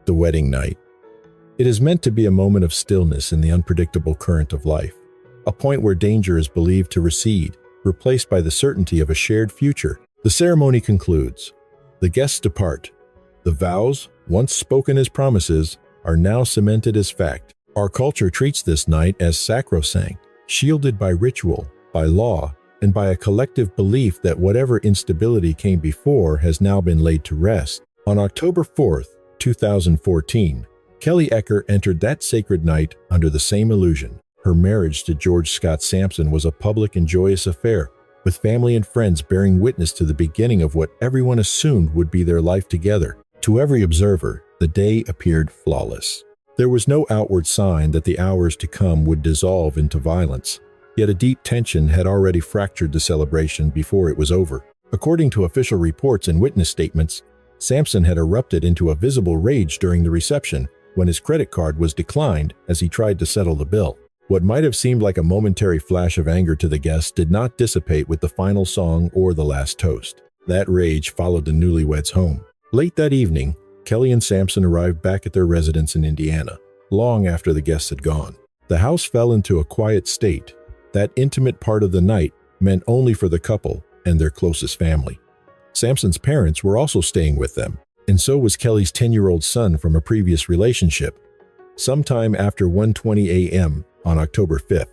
The wedding night. It is meant to be a moment of stillness in the unpredictable current of life, a point where danger is believed to recede, replaced by the certainty of a shared future. The ceremony concludes. The guests depart. The vows, once spoken as promises, are now cemented as fact. Our culture treats this night as sacrosanct, shielded by ritual, by law, and by a collective belief that whatever instability came before has now been laid to rest. On October 4th, 2014, Kelly Ecker entered that sacred night under the same illusion. Her marriage to George Scott Sampson was a public and joyous affair, with family and friends bearing witness to the beginning of what everyone assumed would be their life together. To every observer, the day appeared flawless. There was no outward sign that the hours to come would dissolve into violence, yet a deep tension had already fractured the celebration before it was over. According to official reports and witness statements, Sampson had erupted into a visible rage during the reception when his credit card was declined as he tried to settle the bill. What might have seemed like a momentary flash of anger to the guests did not dissipate with the final song or the last toast. That rage followed the newlyweds home. Late that evening, Kelly and Sampson arrived back at their residence in Indiana, long after the guests had gone. The house fell into a quiet state. That intimate part of the night meant only for the couple and their closest family. Sampson's parents were also staying with them, and so was Kelly's 10-year-old son from a previous relationship. Sometime after 1:20 a.m. on October 5th,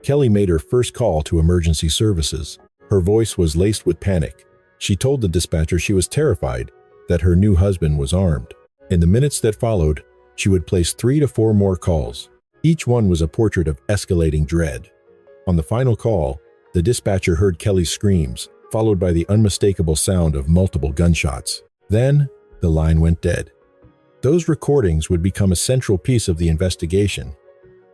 Kelly made her first call to emergency services. Her voice was laced with panic. She told the dispatcher she was terrified that her new husband was armed. In the minutes that followed, she would place 3 to 4 more calls. Each one was a portrait of escalating dread. On the final call, the dispatcher heard Kelly's screams, followed by the unmistakable sound of multiple gunshots. Then, the line went dead. Those recordings would become a central piece of the investigation,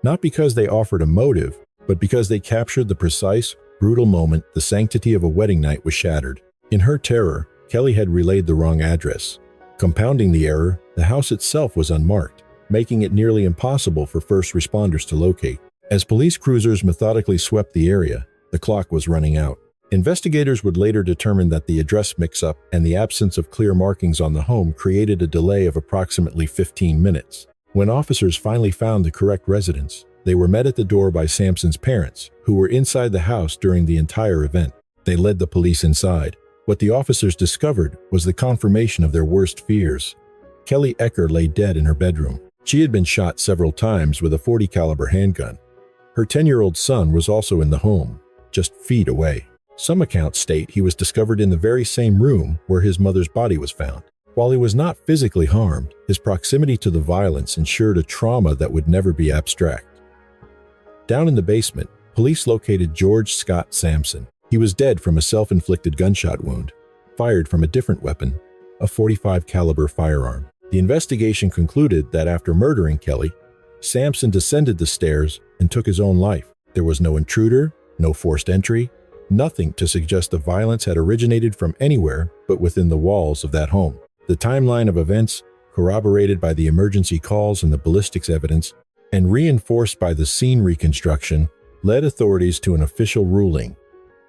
not because they offered a motive, but because they captured the precise, brutal moment the sanctity of a wedding night was shattered. In her terror, Kelly had relayed the wrong address. Compounding the error, the house itself was unmarked, making it nearly impossible for first responders to locate. As police cruisers methodically swept the area, the clock was running out. Investigators would later determine that the address mix-up and the absence of clear markings on the home created a delay of approximately 15 minutes. When officers finally found the correct residence, they were met at the door by Sampson's parents, who were inside the house during the entire event. They led the police inside. What the officers discovered was the confirmation of their worst fears. Kelly Ecker lay dead in her bedroom. She had been shot several times with a .40 caliber handgun. Her 10-year-old son was also in the home, just feet away. Some accounts state he was discovered in the very same room where his mother's body was found. While he was not physically harmed, his proximity to the violence ensured a trauma that would never be abstract. Down in the basement, police located George Scott Sampson. He was dead from a self-inflicted gunshot wound, fired from a different weapon, a .45 caliber firearm. The investigation concluded that after murdering Kelly, Sampson descended the stairs and took his own life. There was no intruder, no forced entry, nothing to suggest the violence had originated from anywhere but within the walls of that home. The timeline of events, corroborated by the emergency calls and the ballistics evidence, and reinforced by the scene reconstruction, led authorities to an official ruling: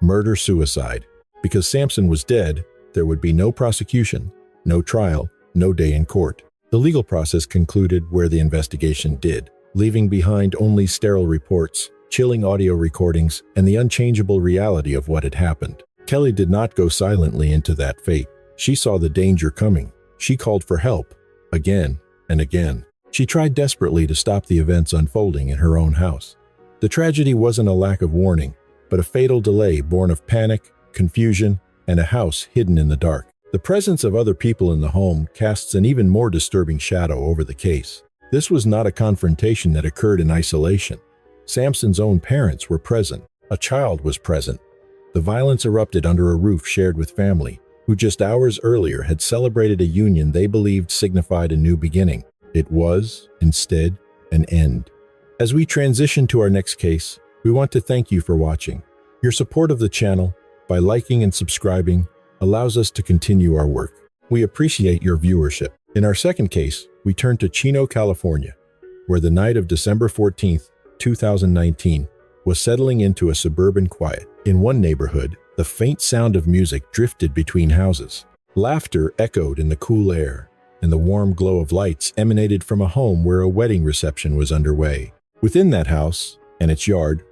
murder-suicide. Because Sampson was dead, there would be no prosecution, no trial, no day in court. The legal process concluded where the investigation did, leaving behind only sterile reports, chilling audio recordings, and the unchangeable reality of what had happened. Kelly did not go silently into that fate. She saw the danger coming. She called for help, again and again. She tried desperately to stop the events unfolding in her own house. The tragedy wasn't a lack of warning, but a fatal delay born of panic, confusion, and a house hidden in the dark. The presence of other people in the home casts an even more disturbing shadow over the case. This was not a confrontation that occurred in isolation. Sampson's own parents were present. A child was present. The violence erupted under a roof shared with family, who just hours earlier had celebrated a union they believed signified a new beginning. It was, instead, an end. As we transition to our next case, we want to thank you for watching. Your support of the channel, by liking and subscribing, allows us to continue our work. We appreciate your viewership. In our second case, we turn to Chino, California, where the night of December 14th, 2019, was settling into a suburban quiet. In one neighborhood, the faint sound of music drifted between houses. Laughter echoed in the cool air, and the warm glow of lights emanated from a home where a wedding reception was underway. Within that house and its yard,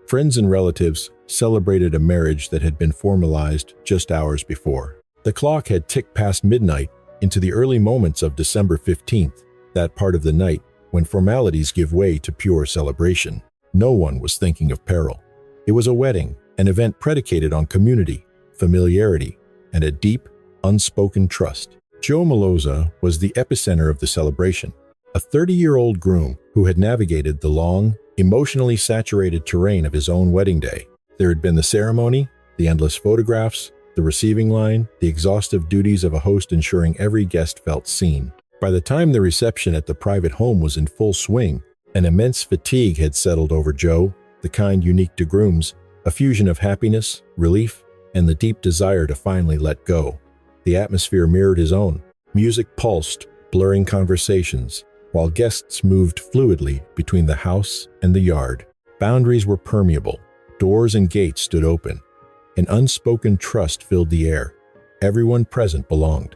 friends and relatives celebrated a marriage that had been formalized just hours before. The clock had ticked past midnight into the early moments of December 15th, that part of the night when formalities give way to pure celebration. No one was thinking of peril. It was a wedding, an event predicated on community, familiarity, and a deep, unspoken trust. Joe Meloza was the epicenter of the celebration, a 30-year-old groom who had navigated the long, emotionally saturated terrain of his own wedding day. There had been the ceremony, the endless photographs, the receiving line, the exhaustive duties of a host ensuring every guest felt seen. By the time the reception at the private home was in full swing, an immense fatigue had settled over Joe, the kind unique to grooms, a fusion of happiness, relief, and the deep desire to finally let go. The atmosphere mirrored his own. Music pulsed, blurring conversations, while guests moved fluidly between the house and the yard. Boundaries were permeable. Doors and gates stood open. An unspoken trust filled the air. Everyone present belonged.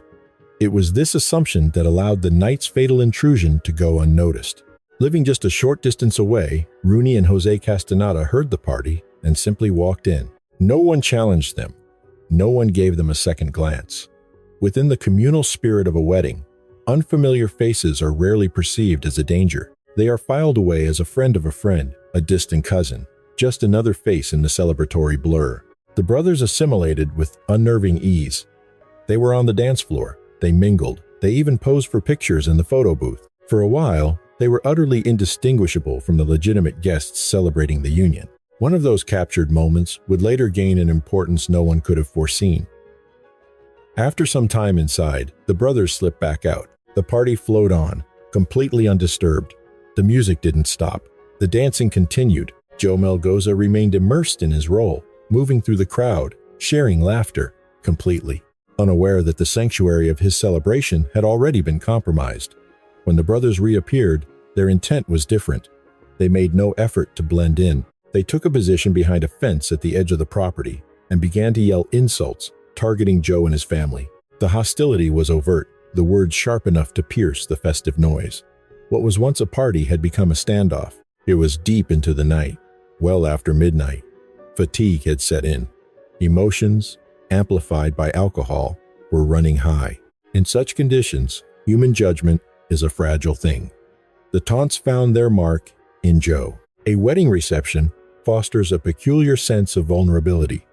It was this assumption that allowed the night's fatal intrusion to go unnoticed. Living just a short distance away, Rooney and Jose Castaneda heard the party and simply walked in. No one challenged them. No one gave them a second glance. Within the communal spirit of a wedding, unfamiliar faces are rarely perceived as a danger. They are filed away as a friend of a friend, a distant cousin, just another face in the celebratory blur. The brothers assimilated with unnerving ease. They were on the dance floor. They mingled. They even posed for pictures in the photo booth. For a while, they were utterly indistinguishable from the legitimate guests celebrating the union. One of those captured moments would later gain an importance no one could have foreseen. After some time inside, the brothers slipped back out. The party flowed on, completely undisturbed. The music didn't stop. The dancing continued. Joe Melgoza remained immersed in his role, moving through the crowd, sharing laughter, completely unaware that the sanctuary of his celebration had already been compromised. When the brothers reappeared, their intent was different. They made no effort to blend in. They took a position behind a fence at the edge of the property and began to yell insults, targeting Joe and his family. The hostility was overt, the words sharp enough to pierce the festive noise. What was once a party had become a standoff. It was deep into the night, well after midnight. Fatigue had set in. Emotions, amplified by alcohol, were running high. In such conditions, human judgment is a fragile thing. The taunts found their mark in Joe. A wedding reception fosters a peculiar sense of vulnerability.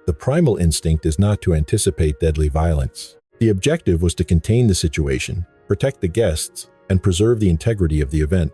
The primal instinct is not to anticipate deadly violence. The objective was to contain the situation, protect the guests, and preserve the integrity of the event.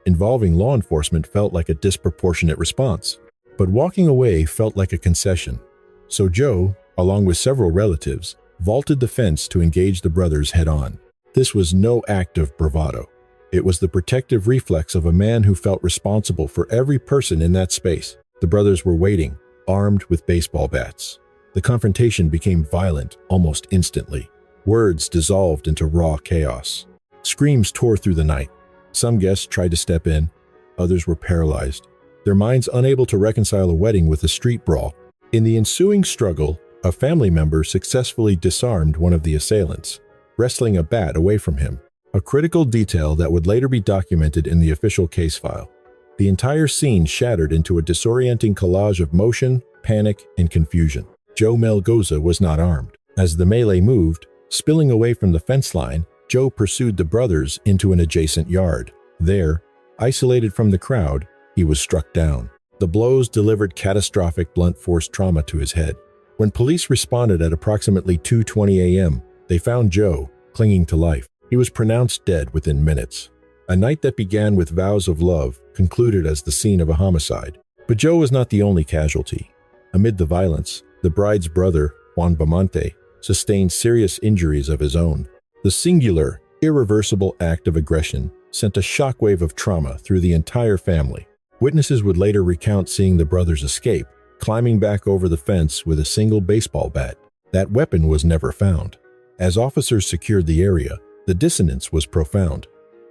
Involving law enforcement felt like a disproportionate response, but walking away felt like a concession. So Joe, along with several relatives, vaulted the fence to engage the brothers head-on. This was no act of bravado. It was the protective reflex of a man who felt responsible for every person in that space. The brothers were waiting, armed with baseball bats. The confrontation became violent almost instantly. Words dissolved into raw chaos. Screams tore through the night. Some guests tried to step in. Others were paralyzed, their minds unable to reconcile a wedding with a street brawl. In the ensuing struggle, a family member successfully disarmed one of the assailants, wresting a bat away from him, a critical detail that would later be documented in the official case file. The entire scene shattered into a disorienting collage of motion, panic, and confusion. Joe Melgoza was not armed. As the melee moved, spilling away from the fence line, Joe pursued the brothers into an adjacent yard. There, isolated from the crowd, he was struck down. The blows delivered catastrophic blunt force trauma to his head. When police responded at approximately 2:20 a.m., they found Joe clinging to life. He was pronounced dead within minutes. A night that began with vows of love concluded as the scene of a homicide. But Joe was not the only casualty. Amid the violence, the bride's brother, Juan Bamonte, sustained serious injuries of his own. The singular, irreversible act of aggression sent a shockwave of trauma through the entire family. Witnesses would later recount seeing the brothers escape, climbing back over the fence with a single baseball bat. That weapon was never found. As officers secured the area, the dissonance was profound.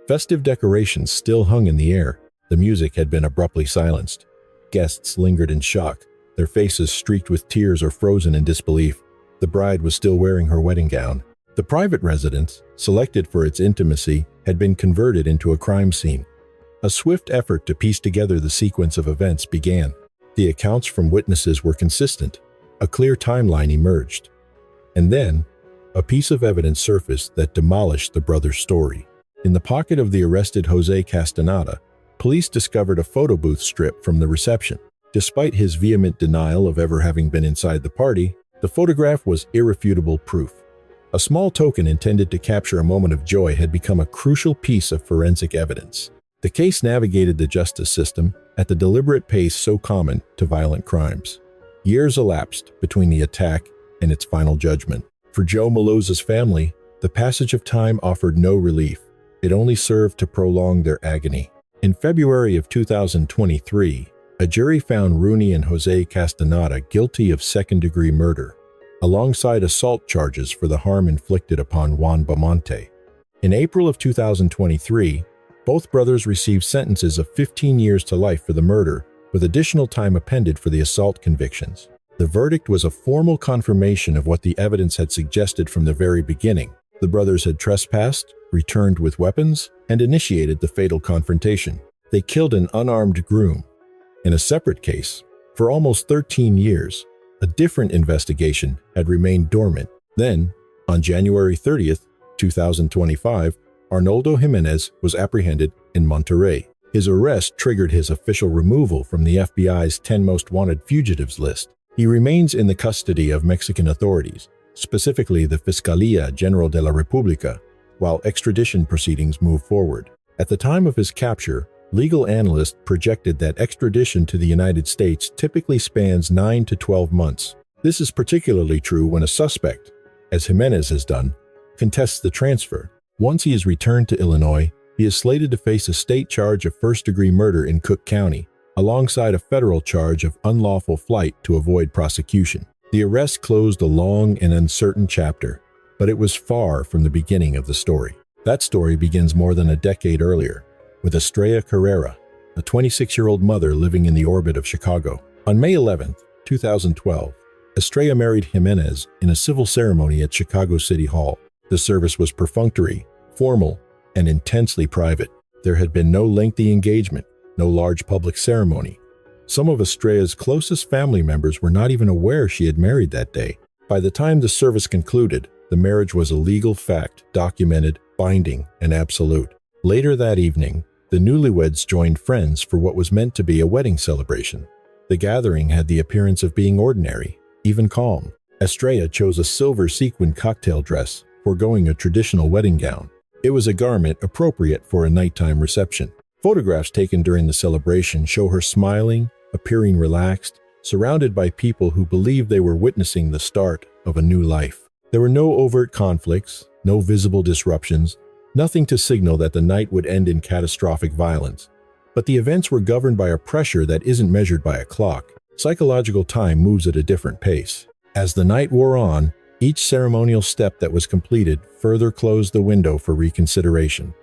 Festive decorations still hung in the air. The music had been abruptly silenced. Guests lingered in shock, their faces streaked with tears or frozen in disbelief. The bride was still wearing her wedding gown. The private residence, selected for its intimacy, had been converted into a crime scene. A swift effort to piece together the sequence of events began. The accounts from witnesses were consistent. A clear timeline emerged. And then, a piece of evidence surfaced that demolished the brothers' story. In the pocket of the arrested Jose Castaneda, police discovered a photo booth strip from the reception. Despite his vehement denial of ever having been inside the party, the photograph was irrefutable proof. A small token intended to capture a moment of joy had become a crucial piece of forensic evidence. The case navigated the justice system at the deliberate pace so common to violent crimes. Years elapsed between the attack and its final judgment. For Joe Meloza's family, the passage of time offered no relief. It only served to prolong their agony. In February of 2023, a jury found Rooney and Jose Castaneda guilty of second-degree murder, alongside assault charges for the harm inflicted upon Juan Bamonte. In April of 2023, both brothers received sentences of 15 years to life for the murder, with additional time appended for the assault convictions. The verdict was a formal confirmation of what the evidence had suggested from the very beginning. The brothers had trespassed, returned with weapons, and initiated the fatal confrontation. They killed an unarmed groom. In a separate case, for almost 13 years, a different investigation had remained dormant. Then, on January 30th, 2025, Arnoldo Jimenez was apprehended in Monterrey. His arrest triggered his official removal from the FBI's 10 most wanted fugitives list. He remains in the custody of Mexican authorities, specifically the Fiscalía General de la República, while extradition proceedings move forward. At the time of his capture, legal analysts projected that extradition to the United States typically spans 9 to 12 months. This is particularly true when a suspect, as Jimenez has done, contests the transfer. Once he is returned to Illinois, he is slated to face a state charge of first-degree murder in Cook County, alongside a federal charge of unlawful flight to avoid prosecution. The arrest closed a long and uncertain chapter, but it was far from the beginning of the story. That story begins more than a decade earlier, with Estrella Carrera, a 26-year-old mother living in the orbit of Chicago. On May 11, 2012, Estrella married Jimenez in a civil ceremony at Chicago City Hall. The service was perfunctory, formal, and intensely private. There had been no lengthy engagement, no large public ceremony. Some of Estrella's closest family members were not even aware she had married that day. By the time the service concluded, the marriage was a legal fact, documented, binding, and absolute. Later that evening, the newlyweds joined friends for what was meant to be a wedding celebration. The gathering had the appearance of being ordinary, even calm. Estrella chose a silver sequin cocktail dress, foregoing a traditional wedding gown. It was a garment appropriate for a nighttime reception. Photographs taken during the celebration show her smiling, appearing relaxed, surrounded by people who believed they were witnessing the start of a new life. There were no overt conflicts, no visible disruptions, nothing to signal that the night would end in catastrophic violence. But the events were governed by a pressure that isn't measured by a clock. Psychological time moves at a different pace. As the night wore on, each ceremonial step that was completed further closed the window for reconsideration.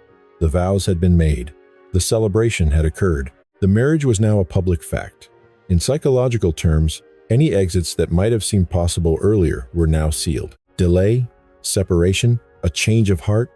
The vows had been made. The celebration had occurred. The marriage was now a public fact. In psychological terms, any exits that might have seemed possible earlier were now sealed. Delay, separation, a change of heart,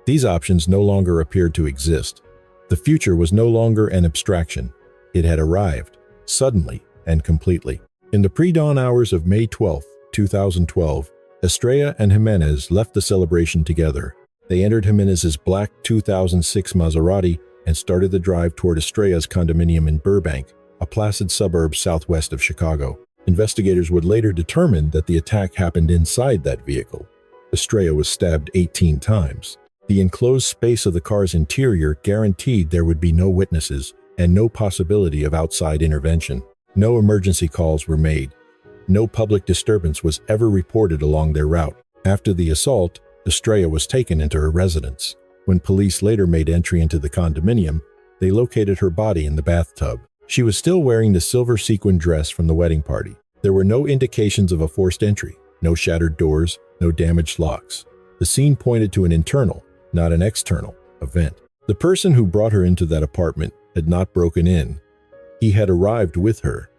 these options no longer appeared to exist. The future was no longer an abstraction. It had arrived, suddenly and completely. In the pre-dawn hours of May 12, 2012, Estrella and Jimenez left the celebration together. They entered Jimenez's black 2006 Maserati and started the drive toward Estrella's condominium in Burbank, a placid suburb southwest of Chicago. Investigators would later determine that the attack happened inside that vehicle. Estrella was stabbed 18 times. The enclosed space of the car's interior guaranteed there would be no witnesses and no possibility of outside intervention. No emergency calls were made. No public disturbance was ever reported along their route. After the assault, Estrella was taken into her residence. When police later made entry into the condominium, they located her body in the bathtub. She was still wearing the silver sequin dress from the wedding party. There were no indications of a forced entry, no shattered doors, no damaged locks. The scene pointed to an internal, not an external, event. The person who brought her into that apartment had not broken in. He had arrived with her.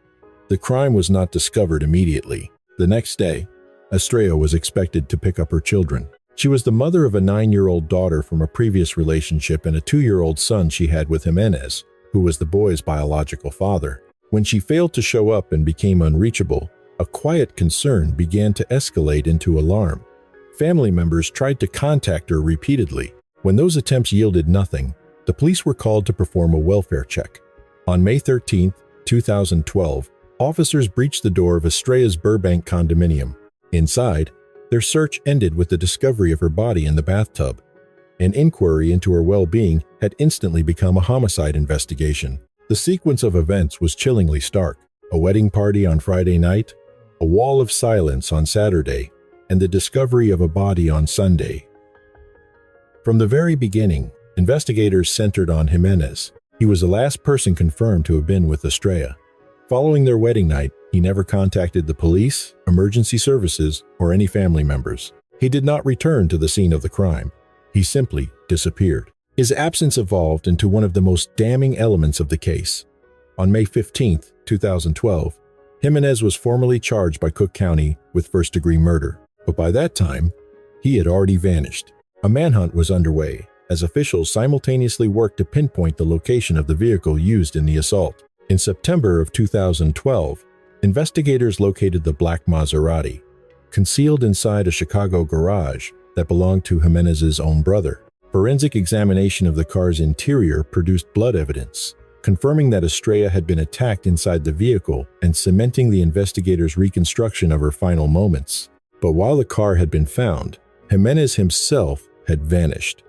The crime was not discovered immediately. The next day, Estrella was expected to pick up her children. She was the mother of a 9-year-old daughter from a previous relationship and a 2-year-old son she had with Jimenez, who was the boy's biological father. When she failed to show up and became unreachable, a quiet concern began to escalate into alarm. Family members tried to contact her repeatedly. When those attempts yielded nothing, the police were called to perform a welfare check. On May 13, 2012, officers breached the door of Estrella's Burbank condominium. Inside, their search ended with the discovery of her body in the bathtub. An inquiry into her well-being had instantly become a homicide investigation. The sequence of events was chillingly stark. A wedding party on Friday night, a wall of silence on Saturday, and the discovery of a body on Sunday. From the very beginning, investigators centered on Jimenez. He was the last person confirmed to have been with Estrella. Following their wedding night, he never contacted the police, emergency services, or any family members. He did not return to the scene of the crime. He simply disappeared. His absence evolved into one of the most damning elements of the case. On May 15, 2012, Jimenez was formally charged by Cook County with first-degree murder, but by that time, he had already vanished. A manhunt was underway as officials simultaneously worked to pinpoint the location of the vehicle used in the assault. In September of 2012, investigators located the black Maserati, concealed inside a Chicago garage that belonged to Jimenez's own brother. Forensic examination of the car's interior produced blood evidence, confirming that Estrella had been attacked inside the vehicle and cementing the investigators' reconstruction of her final moments. But while the car had been found, Jimenez himself had vanished.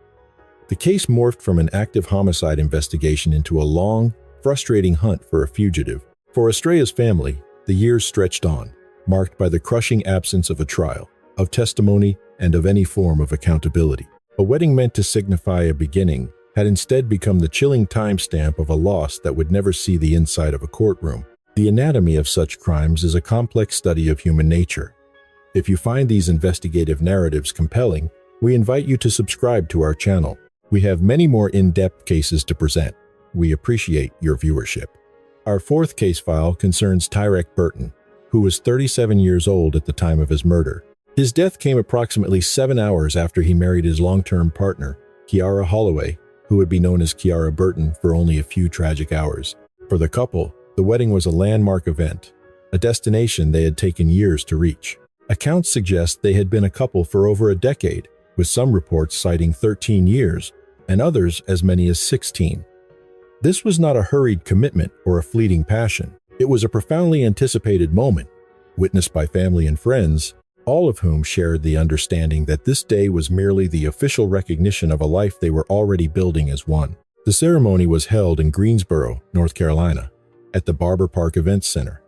The case morphed from an active homicide investigation into a long, frustrating hunt for a fugitive. For Estrella's family, the years stretched on, marked by the crushing absence of a trial, of testimony, and of any form of accountability. A wedding meant to signify a beginning had instead become the chilling timestamp of a loss that would never see the inside of a courtroom. The anatomy of such crimes is a complex study of human nature. If you find these investigative narratives compelling, we invite you to subscribe to our channel. We have many more in-depth cases to present. We appreciate your viewership. Our fourth case file concerns Tyrek Burton, who was 37 years old at the time of his murder. His death came approximately 7 hours after he married his long-term partner, Kiara Holloway, who would be known as Kiara Burton for only a few tragic hours. For the couple, the wedding was a landmark event, a destination they had taken years to reach. Accounts suggest they had been a couple for over a decade, with some reports citing 13 years and others as many as 16. This was not a hurried commitment or a fleeting passion. It was a profoundly anticipated moment, witnessed by family and friends, all of whom shared the understanding that this day was merely the official recognition of a life they were already building as one. The ceremony was held in Greensboro, North Carolina, at the Barber Park Events Center.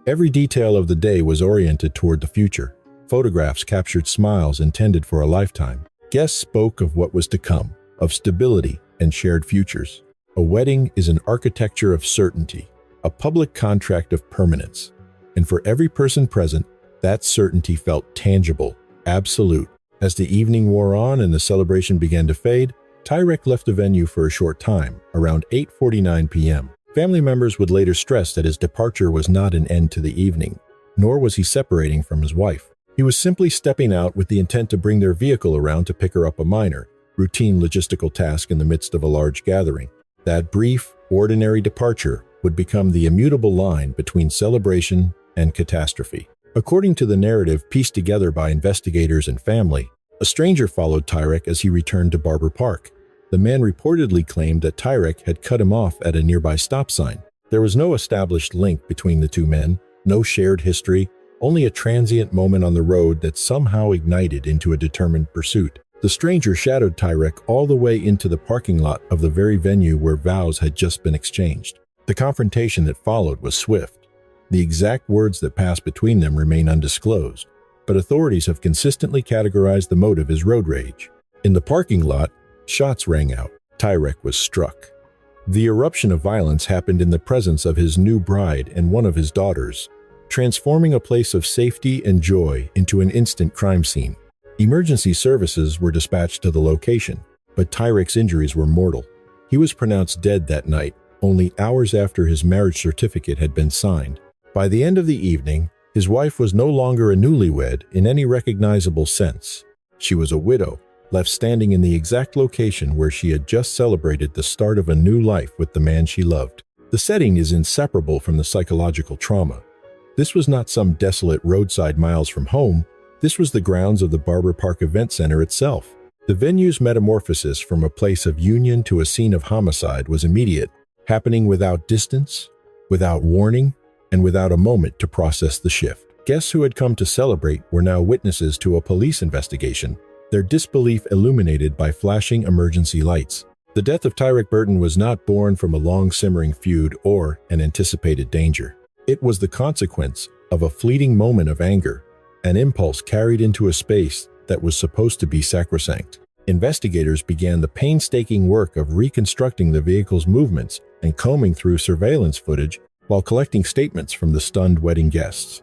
Every detail of the day was oriented toward the future. Photographs captured smiles intended for a lifetime. Guests spoke of what was to come, of stability and shared futures. A wedding is an architecture of certainty, a public contract of permanence. And for every person present, that certainty felt tangible, absolute. As the evening wore on and the celebration began to fade, Tyrek left the venue for a short time, around 8:49 p.m. Family members would later stress that his departure was not an end to the evening, nor was he separating from his wife. He was simply stepping out with the intent to bring their vehicle around to pick her up, a minor, routine logistical task in the midst of a large gathering. That brief, ordinary departure would become the immutable line between celebration and catastrophe. According to the narrative pieced together by investigators and family, a stranger followed Tyrek as he returned to Barber Park. The man reportedly claimed that Tyrek had cut him off at a nearby stop sign. There was no established link between the two men, no shared history, only a transient moment on the road that somehow ignited into a determined pursuit. The stranger shadowed Tyrek all the way into the parking lot of the very venue where vows had just been exchanged. The confrontation that followed was swift. The exact words that passed between them remain undisclosed, but authorities have consistently categorized the motive as road rage. In the parking lot, shots rang out. Tyrek was struck. The eruption of violence happened in the presence of his new bride and one of his daughters, transforming a place of safety and joy into an instant crime scene. Emergency services were dispatched to the location, but Tyrek's injuries were mortal. He was pronounced dead that night, only hours after his marriage certificate had been signed. By the end of the evening, his wife was no longer a newlywed in any recognizable sense. She was a widow, left standing in the exact location where she had just celebrated the start of a new life with the man she loved. The setting is inseparable from the psychological trauma. This was not some desolate roadside miles from home. This was the grounds of the Barber Park Event Center itself. The venue's metamorphosis from a place of union to a scene of homicide was immediate, happening without distance, without warning, and without a moment to process the shift. Guests who had come to celebrate were now witnesses to a police investigation, their disbelief illuminated by flashing emergency lights. The death of Tyrek Burton was not born from a long-simmering feud or an anticipated danger. It was the consequence of a fleeting moment of anger, an impulse carried into a space that was supposed to be sacrosanct. Investigators began the painstaking work of reconstructing the vehicle's movements and combing through surveillance footage while collecting statements from the stunned wedding guests.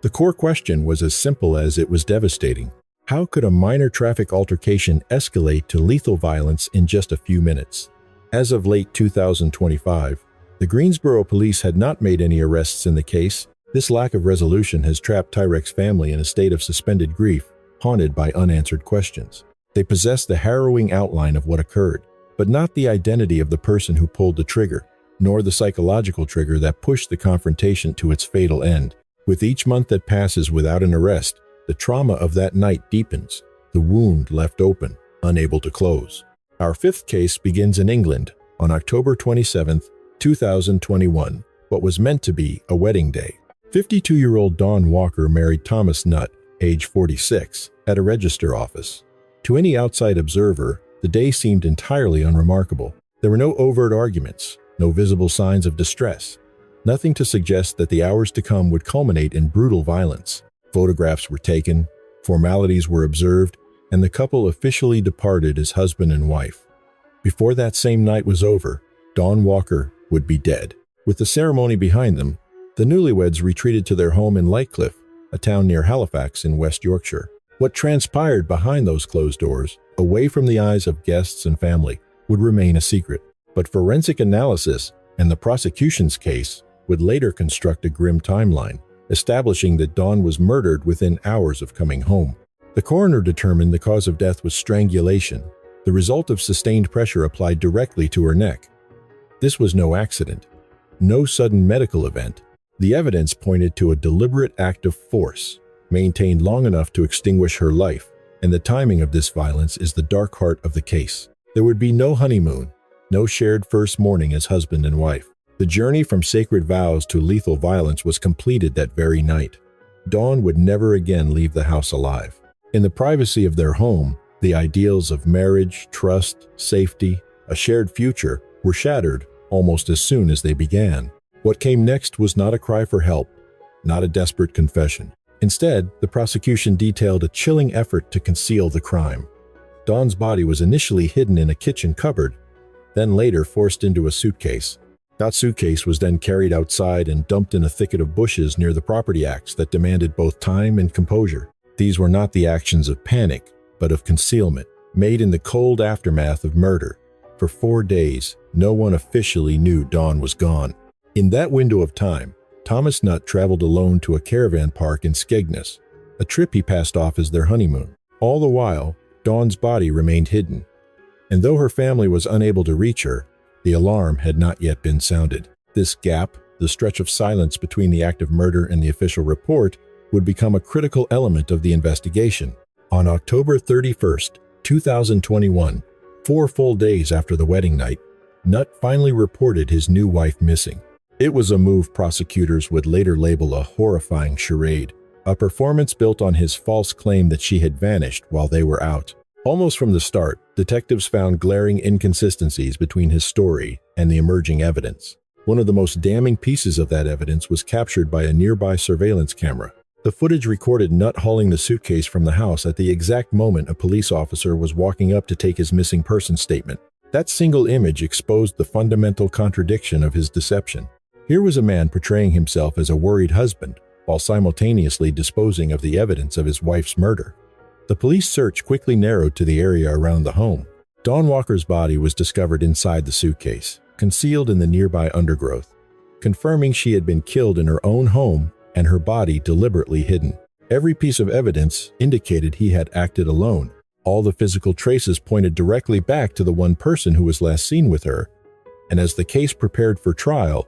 The core question was as simple as it was devastating. How could a minor traffic altercation escalate to lethal violence in just a few minutes? As of late 2025, the Greensboro police had not made any arrests in the case. This lack of resolution has trapped Tyrek's family in a state of suspended grief, haunted by unanswered questions. They possess the harrowing outline of what occurred, but not the identity of the person who pulled the trigger, nor the psychological trigger that pushed the confrontation to its fatal end. With each month that passes without an arrest, the trauma of that night deepens, the wound left open, unable to close. Our fifth case begins in England on October 27, 2021, what was meant to be a wedding day. 52-year-old Dawn Walker married Thomas Nutt, age 46, at a register office. To any outside observer, the day seemed entirely unremarkable. There were no overt arguments, no visible signs of distress, nothing to suggest that the hours to come would culminate in brutal violence. Photographs were taken, formalities were observed, and the couple officially departed as husband and wife. Before that same night was over, Dawn Walker would be dead. With the ceremony behind them, the newlyweds retreated to their home in Lightcliffe, a town near Halifax in West Yorkshire. What transpired behind those closed doors, away from the eyes of guests and family, would remain a secret. But forensic analysis and the prosecution's case would later construct a grim timeline, establishing that Dawn was murdered within hours of coming home. The coroner determined the cause of death was strangulation, the result of sustained pressure applied directly to her neck. This was no accident, no sudden medical event. The evidence pointed to a deliberate act of force, maintained long enough to extinguish her life, and the timing of this violence is the dark heart of the case. There would be no honeymoon, no shared first morning as husband and wife. The journey from sacred vows to lethal violence was completed that very night. Dawn would never again leave the house alive. In the privacy of their home, the ideals of marriage, trust, safety, a shared future were shattered almost as soon as they began. What came next was not a cry for help, not a desperate confession. Instead, the prosecution detailed a chilling effort to conceal the crime. Dawn's body was initially hidden in a kitchen cupboard, then later forced into a suitcase. That suitcase was then carried outside and dumped in a thicket of bushes near the property acts that demanded both time and composure. These were not the actions of panic, but of concealment, made in the cold aftermath of murder. For 4 days, no one officially knew Dawn was gone. In that window of time, Thomas Nutt traveled alone to a caravan park in Skegness, a trip he passed off as their honeymoon. All the while, Dawn's body remained hidden, and though her family was unable to reach her, the alarm had not yet been sounded. This gap, the stretch of silence between the act of murder and the official report, would become a critical element of the investigation. On October 31st, 2021, 4 full days after the wedding night, Nutt finally reported his new wife missing. It was a move prosecutors would later label a horrifying charade, a performance built on his false claim that she had vanished while they were out. Almost from the start, detectives found glaring inconsistencies between his story and the emerging evidence. One of the most damning pieces of that evidence was captured by a nearby surveillance camera. The footage recorded Nutt hauling the suitcase from the house at the exact moment a police officer was walking up to take his missing person statement. That single image exposed the fundamental contradiction of his deception. Here was a man portraying himself as a worried husband, while simultaneously disposing of the evidence of his wife's murder. The police search quickly narrowed to the area around the home. Dawn Walker's body was discovered inside the suitcase, concealed in the nearby undergrowth, confirming she had been killed in her own home and her body deliberately hidden. Every piece of evidence indicated he had acted alone. All the physical traces pointed directly back to the one person who was last seen with her. And as the case prepared for trial,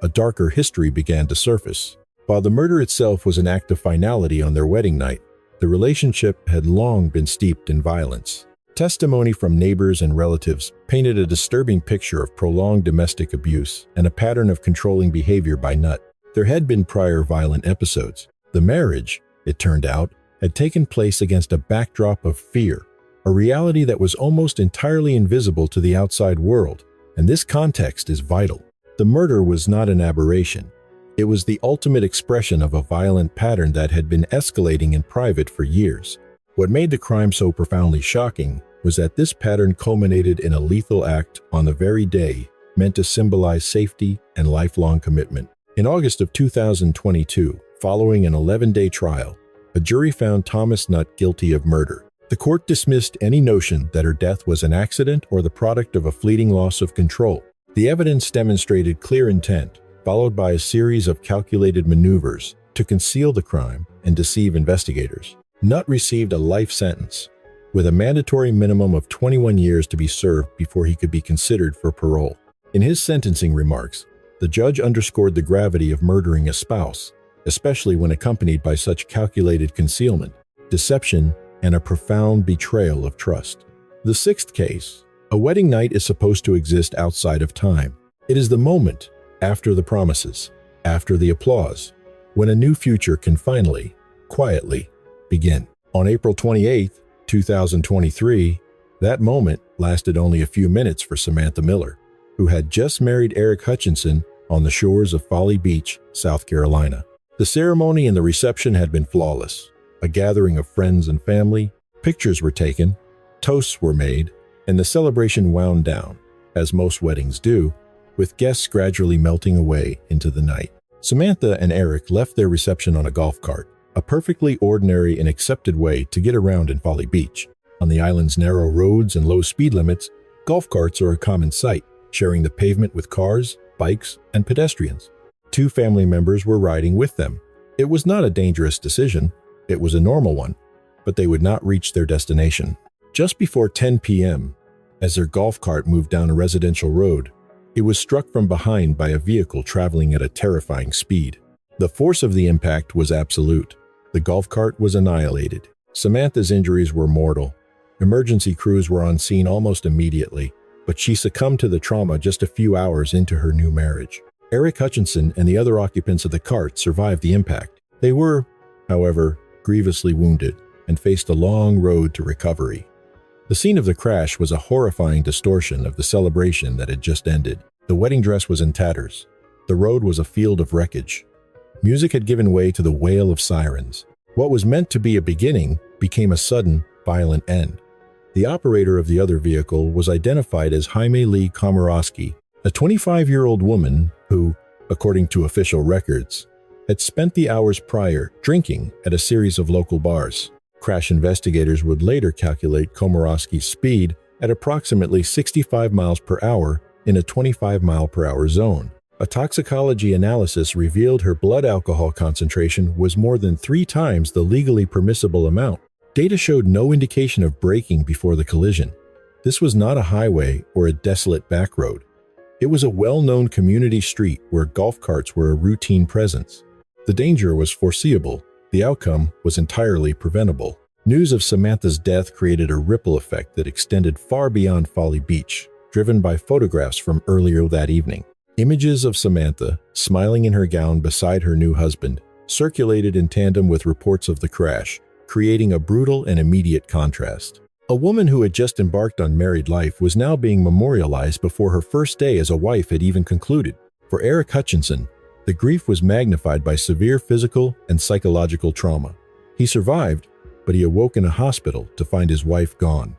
a darker history began to surface. While the murder itself was an act of finality on their wedding night, the relationship had long been steeped in violence. Testimony from neighbors and relatives painted a disturbing picture of prolonged domestic abuse and a pattern of controlling behavior by Nutt. There had been prior violent episodes. The marriage, it turned out, had taken place against a backdrop of fear, a reality that was almost entirely invisible to the outside world. And this context is vital. The murder was not an aberration. It was the ultimate expression of a violent pattern that had been escalating in private for years. What made the crime so profoundly shocking was that this pattern culminated in a lethal act on the very day meant to symbolize safety and lifelong commitment. In August of 2022, following an 11-day trial, a jury found Thomas Nutt guilty of murder. The court dismissed any notion that her death was an accident or the product of a fleeting loss of control. The evidence demonstrated clear intent, followed by a series of calculated maneuvers to conceal the crime and deceive investigators. Nutt received a life sentence, with a mandatory minimum of 21 years to be served before he could be considered for parole. In his sentencing remarks, the judge underscored the gravity of murdering a spouse, especially when accompanied by such calculated concealment, deception, and a profound betrayal of trust. The sixth case. A wedding night is supposed to exist outside of time. It is the moment, after the promises, after the applause, when a new future can finally, quietly, begin. On April 28, 2023, that moment lasted only a few minutes for Samantha Miller, who had just married Eric Hutchinson on the shores of Folly Beach, South Carolina. The ceremony and the reception had been flawless. A gathering of friends and family, pictures were taken, toasts were made, and the celebration wound down, as most weddings do, with guests gradually melting away into the night. Samantha and Eric left their reception on a golf cart, a perfectly ordinary and accepted way to get around in Folly Beach. On the island's narrow roads and low speed limits, golf carts are a common sight, sharing the pavement with cars, bikes, and pedestrians. 2 family members were riding with them. It was not a dangerous decision. It was a normal one, but they would not reach their destination. Just before 10 p.m., as their golf cart moved down a residential road, it was struck from behind by a vehicle traveling at a terrifying speed. The force of the impact was absolute. The golf cart was annihilated. Samantha's injuries were mortal. Emergency crews were on scene almost immediately, but she succumbed to the trauma just a few hours into her new marriage. Eric Hutchinson and the other occupants of the cart survived the impact. They were, however, grievously wounded and faced a long road to recovery. The scene of the crash was a horrifying distortion of the celebration that had just ended. The wedding dress was in tatters. The road was a field of wreckage. Music had given way to the wail of sirens. What was meant to be a beginning became a sudden, violent end. The operator of the other vehicle was identified as Jaime Lee Komorowski, a 25-year-old woman who, according to official records, had spent the hours prior drinking at a series of local bars. Crash investigators would later calculate Komorowski's speed at approximately 65 miles per hour in a 25-mile-per-hour zone. A toxicology analysis revealed her blood alcohol concentration was more than 3 times the legally permissible amount. Data showed no indication of braking before the collision. This was not a highway or a desolate back road. It was a well-known community street where golf carts were a routine presence. The danger was foreseeable. The outcome was entirely preventable. News of Samantha's death created a ripple effect that extended far beyond Folly Beach, driven by photographs from earlier that evening. Images of Samantha, smiling in her gown beside her new husband, circulated in tandem with reports of the crash, creating a brutal and immediate contrast. A woman who had just embarked on married life was now being memorialized before her first day as a wife had even concluded. For Eric Hutchinson, the grief was magnified by severe physical and psychological trauma. He survived, but he awoke in a hospital to find his wife gone.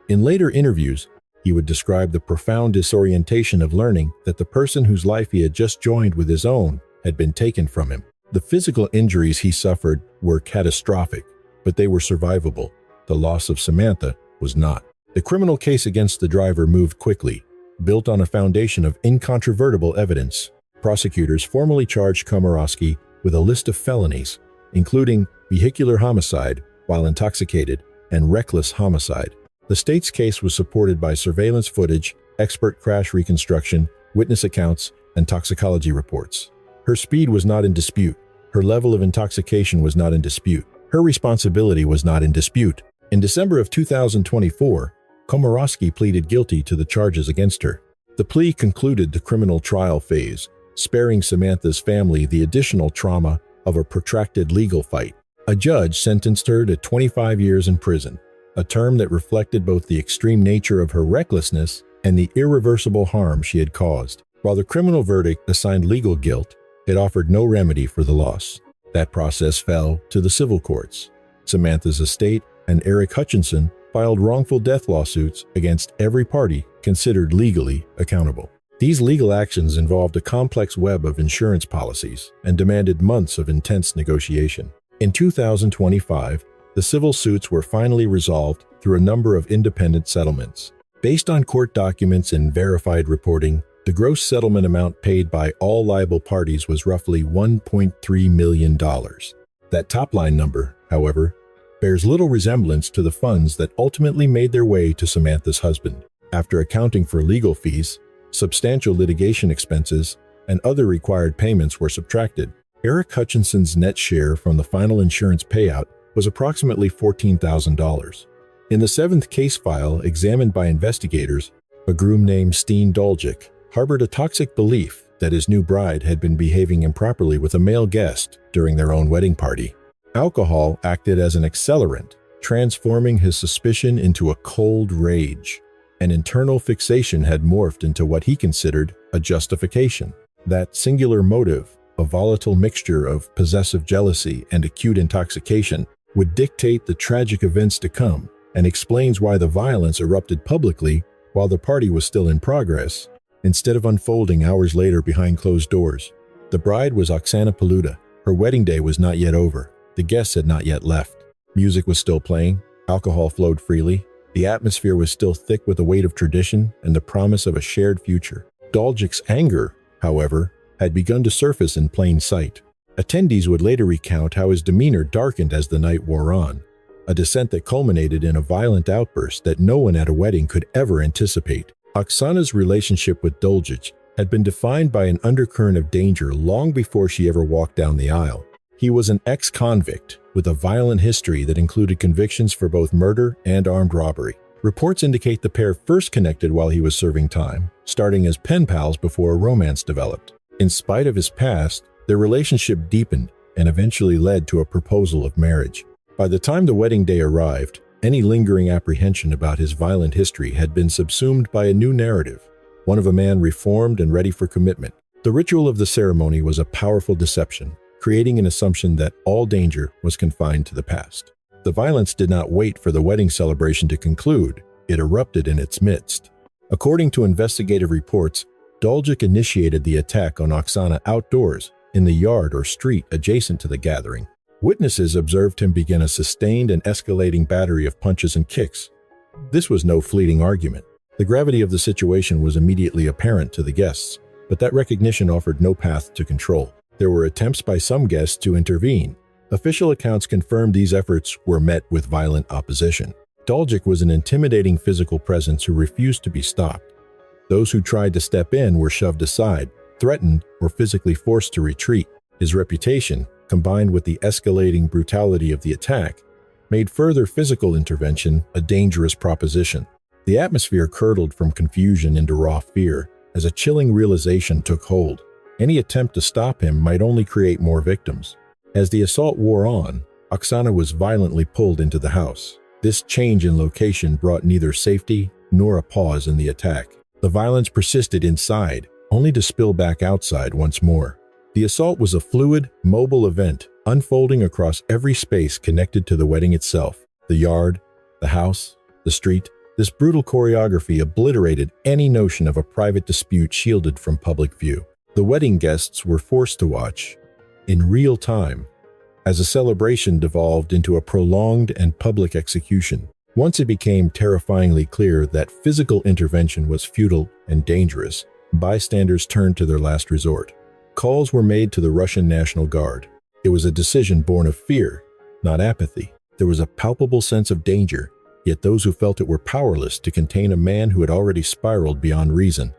In later interviews, he would describe the profound disorientation of learning that the person whose life he had just joined with his own had been taken from him. The physical injuries he suffered were catastrophic, but they were survivable. The loss of Samantha was not. The criminal case against the driver moved quickly, built on a foundation of incontrovertible evidence. Prosecutors formally charged Komorowski with a list of felonies, including vehicular homicide while intoxicated and reckless homicide. The state's case was supported by surveillance footage, expert crash reconstruction, witness accounts, and toxicology reports. Her speed was not in dispute. Her level of intoxication was not in dispute. Her responsibility was not in dispute. In December of 2024, Komorowski pleaded guilty to the charges against her. The plea concluded the criminal trial phase, sparing Samantha's family the additional trauma of a protracted legal fight. A judge sentenced her to 25 years in prison, a term that reflected both the extreme nature of her recklessness and the irreversible harm she had caused. While the criminal verdict assigned legal guilt, it offered no remedy for the loss. That process fell to the civil courts. Samantha's estate and Eric Hutchinson filed wrongful death lawsuits against every party considered legally accountable. These legal actions involved a complex web of insurance policies and demanded months of intense negotiation. In 2025, the civil suits were finally resolved through a number of independent settlements. Based on court documents and verified reporting, the gross settlement amount paid by all liable parties was roughly $1.3 million. That top-line number, however, bears little resemblance to the funds that ultimately made their way to Samantha's husband. After accounting for legal fees, substantial litigation expenses, and other required payments were subtracted, Eric Hutchinson's net share from the final insurance payout was approximately $14,000. In the seventh case file examined by investigators, a groom named Steen Doljic harbored a toxic belief that his new bride had been behaving improperly with a male guest during their own wedding party. Alcohol acted as an accelerant, transforming his suspicion into a cold rage. An internal fixation had morphed into what he considered a justification. That singular motive, a volatile mixture of possessive jealousy and acute intoxication, would dictate the tragic events to come, and explains why the violence erupted publicly while the party was still in progress, instead of unfolding hours later behind closed doors. The bride was Oksana Paluda. Her wedding day was not yet over. The guests had not yet left. Music was still playing. Alcohol flowed freely. The atmosphere was still thick with the weight of tradition and the promise of a shared future. Doljic's anger, however, had begun to surface in plain sight. Attendees would later recount how his demeanor darkened as the night wore on, a descent that culminated in a violent outburst that no one at a wedding could ever anticipate. Oksana's relationship with Doljic had been defined by an undercurrent of danger long before she ever walked down the aisle. He was an ex-convict with a violent history that included convictions for both murder and armed robbery. Reports indicate the pair first connected while he was serving time, starting as pen pals before a romance developed. In spite of his past, their relationship deepened and eventually led to a proposal of marriage. By the time the wedding day arrived, any lingering apprehension about his violent history had been subsumed by a new narrative, one of a man reformed and ready for commitment. The ritual of the ceremony was a powerful deception, creating an assumption that all danger was confined to the past. The violence did not wait for the wedding celebration to conclude, it erupted in its midst. According to investigative reports, Doljic initiated the attack on Oksana outdoors, in the yard or street adjacent to the gathering. Witnesses observed him begin a sustained and escalating battery of punches and kicks. This was no fleeting argument. The gravity of the situation was immediately apparent to the guests, but that recognition offered no path to control. There were attempts by some guests to intervene. Official accounts confirmed these efforts were met with violent opposition. Doljic was an intimidating physical presence who refused to be stopped. Those who tried to step in were shoved aside, threatened, or physically forced to retreat. His reputation, combined with the escalating brutality of the attack, made further physical intervention a dangerous proposition. The atmosphere curdled from confusion into raw fear as a chilling realization took hold. Any attempt to stop him might only create more victims. As the assault wore on, Oksana was violently pulled into the house. This change in location brought neither safety nor a pause in the attack. The violence persisted inside, only to spill back outside once more. The assault was a fluid, mobile event, unfolding across every space connected to the wedding itself. The yard, the house, the street. This brutal choreography obliterated any notion of a private dispute shielded from public view. The wedding guests were forced to watch, in real time, as a celebration devolved into a prolonged and public execution. Once it became terrifyingly clear that physical intervention was futile and dangerous, bystanders turned to their last resort. Calls were made to the Russian National Guard. It was a decision born of fear, not apathy. There was a palpable sense of danger, yet those who felt it were powerless to contain a man who had already spiraled beyond reason.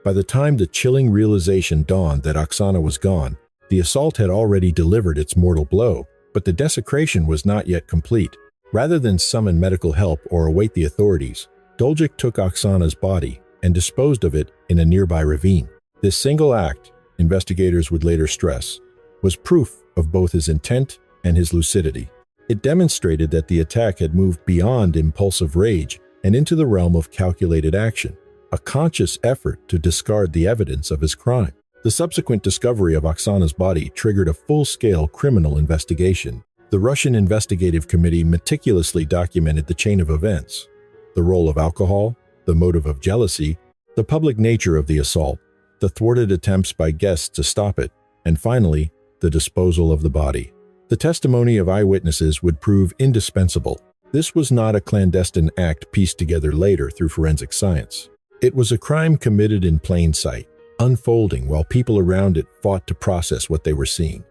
By the time the chilling realization dawned that Oksana was gone, the assault had already delivered its mortal blow, but the desecration was not yet complete. Rather than summon medical help or await the authorities, Doljic took Oksana's body and disposed of it in a nearby ravine. This single act, investigators would later stress, was proof of both his intent and his lucidity. It demonstrated that the attack had moved beyond impulsive rage and into the realm of calculated action, a conscious effort to discard the evidence of his crime. The subsequent discovery of Oksana's body triggered a full-scale criminal investigation. The Russian Investigative Committee meticulously documented the chain of events, the role of alcohol, the motive of jealousy, the public nature of the assault, the thwarted attempts by guests to stop it, and finally, the disposal of the body. The testimony of eyewitnesses would prove indispensable. This was not a clandestine act pieced together later through forensic science. It was a crime committed in plain sight, unfolding while people around it fought to process what they were seeing.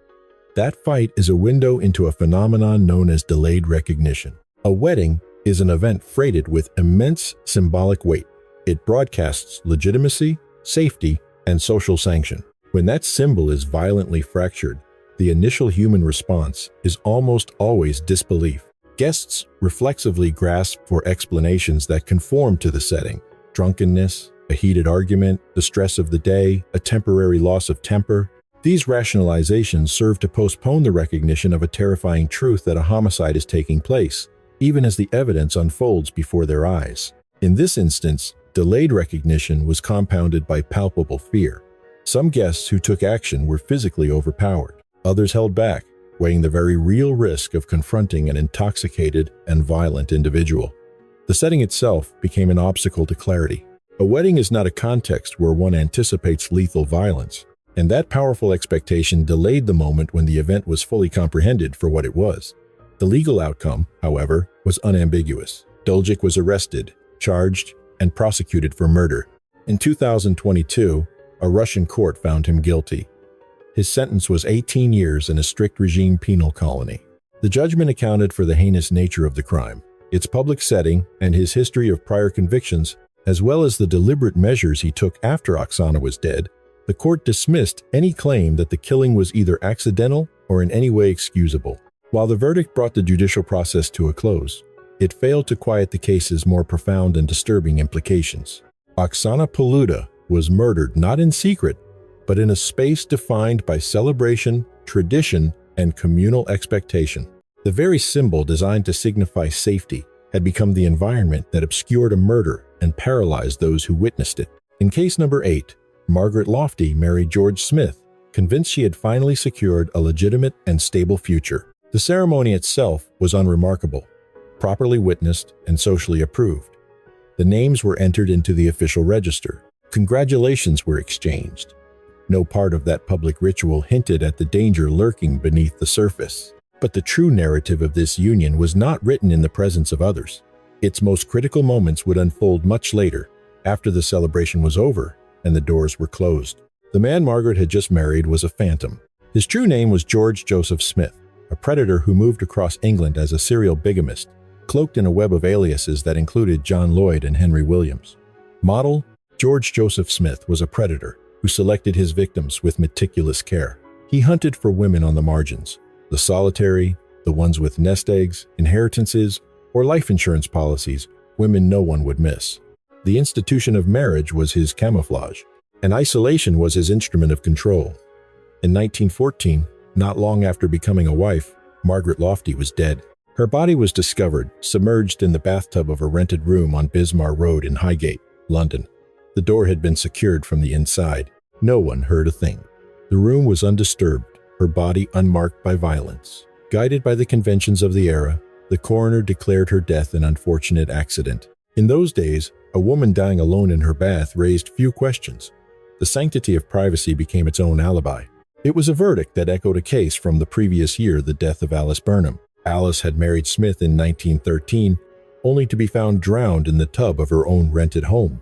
That fight is a window into a phenomenon known as delayed recognition. A wedding is an event freighted with immense symbolic weight. It broadcasts legitimacy, safety, and social sanction. When that symbol is violently fractured, the initial human response is almost always disbelief. Guests reflexively grasp for explanations that conform to the setting: drunkenness, a heated argument, the stress of the day, a temporary loss of temper. These rationalizations serve to postpone the recognition of a terrifying truth that a homicide is taking place, even as the evidence unfolds before their eyes. In this instance, delayed recognition was compounded by palpable fear. Some guests who took action were physically overpowered. Others held back, weighing the very real risk of confronting an intoxicated and violent individual. The setting itself became an obstacle to clarity. A wedding is not a context where one anticipates lethal violence, and that powerful expectation delayed the moment when the event was fully comprehended for what it was. The legal outcome, however, was unambiguous. Doljic was arrested, charged, and prosecuted for murder. In 2022, a Russian court found him guilty. His sentence was 18 years in a strict regime penal colony. The judgment accounted for the heinous nature of the crime, its public setting, and his history of prior convictions, as well as the deliberate measures he took after Oksana was dead. The court dismissed any claim that the killing was either accidental or in any way excusable. While the verdict brought the judicial process to a close, it failed to quiet the case's more profound and disturbing implications. Oksana Paluda was murdered not in secret, but in a space defined by celebration, tradition, and communal expectation. The very symbol designed to signify safety had become the environment that obscured a murder and paralyzed those who witnessed it. In case number 8, Margaret Lofty married George Smith, convinced she had finally secured a legitimate and stable future. The ceremony itself was unremarkable, properly witnessed and socially approved. The names were entered into the official register. Congratulations were exchanged. No part of that public ritual hinted at the danger lurking beneath the surface. But the true narrative of this union was not written in the presence of others. Its most critical moments would unfold much later, after the celebration was over and the doors were closed. The man Margaret had just married was a phantom. His true name was George Joseph Smith, a predator who moved across England as a serial bigamist, cloaked in a web of aliases that included John Lloyd and Henry Williams. Model George Joseph Smith was a predator who selected his victims with meticulous care. He hunted for women on the margins, the solitary, the ones with nest eggs, inheritances, or life insurance policies, women no one would miss. The institution of marriage was his camouflage, and isolation was his instrument of control. In 1914, not long after becoming a wife, Margaret Lofty was dead. Her body was discovered, submerged in the bathtub of a rented room on Bismarck Road in Highgate, London. The door had been secured from the inside. No one heard a thing. The room was undisturbed, her body unmarked by violence. Guided by the conventions of the era, the coroner declared her death an unfortunate accident. In those days, a woman dying alone in her bath raised few questions. The sanctity of privacy became its own alibi. It was a verdict that echoed a case from the previous year, the death of Alice Burnham. Alice had married Smith in 1913, only to be found drowned in the tub of her own rented home.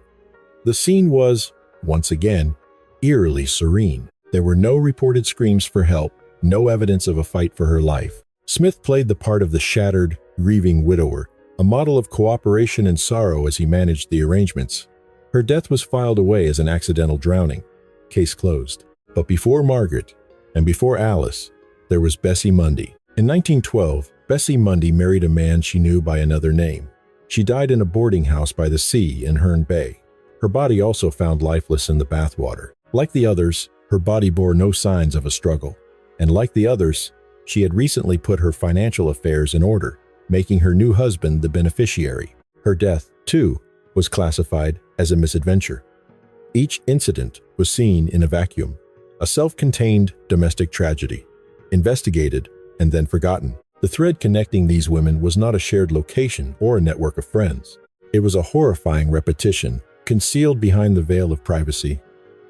The scene was, once again, eerily serene. There were no reported screams for help, no evidence of a fight for her life. Smith played the part of the shattered, grieving widower, a model of cooperation and sorrow as he managed the arrangements. Her death was filed away as an accidental drowning. Case closed. But before Margaret, and before Alice, there was Bessie Mundy. In 1912, Bessie Mundy married a man she knew by another name. She died in a boarding house by the sea in Herne Bay. Her body also found lifeless in the bathwater. Like the others, her body bore no signs of a struggle. And like the others, she had recently put her financial affairs in order, making her new husband the beneficiary. Her death, too, was classified as a misadventure. Each incident was seen in a vacuum, a self-contained domestic tragedy, investigated and then forgotten. The thread connecting these women was not a shared location or a network of friends. It was a horrifying repetition, concealed behind the veil of privacy.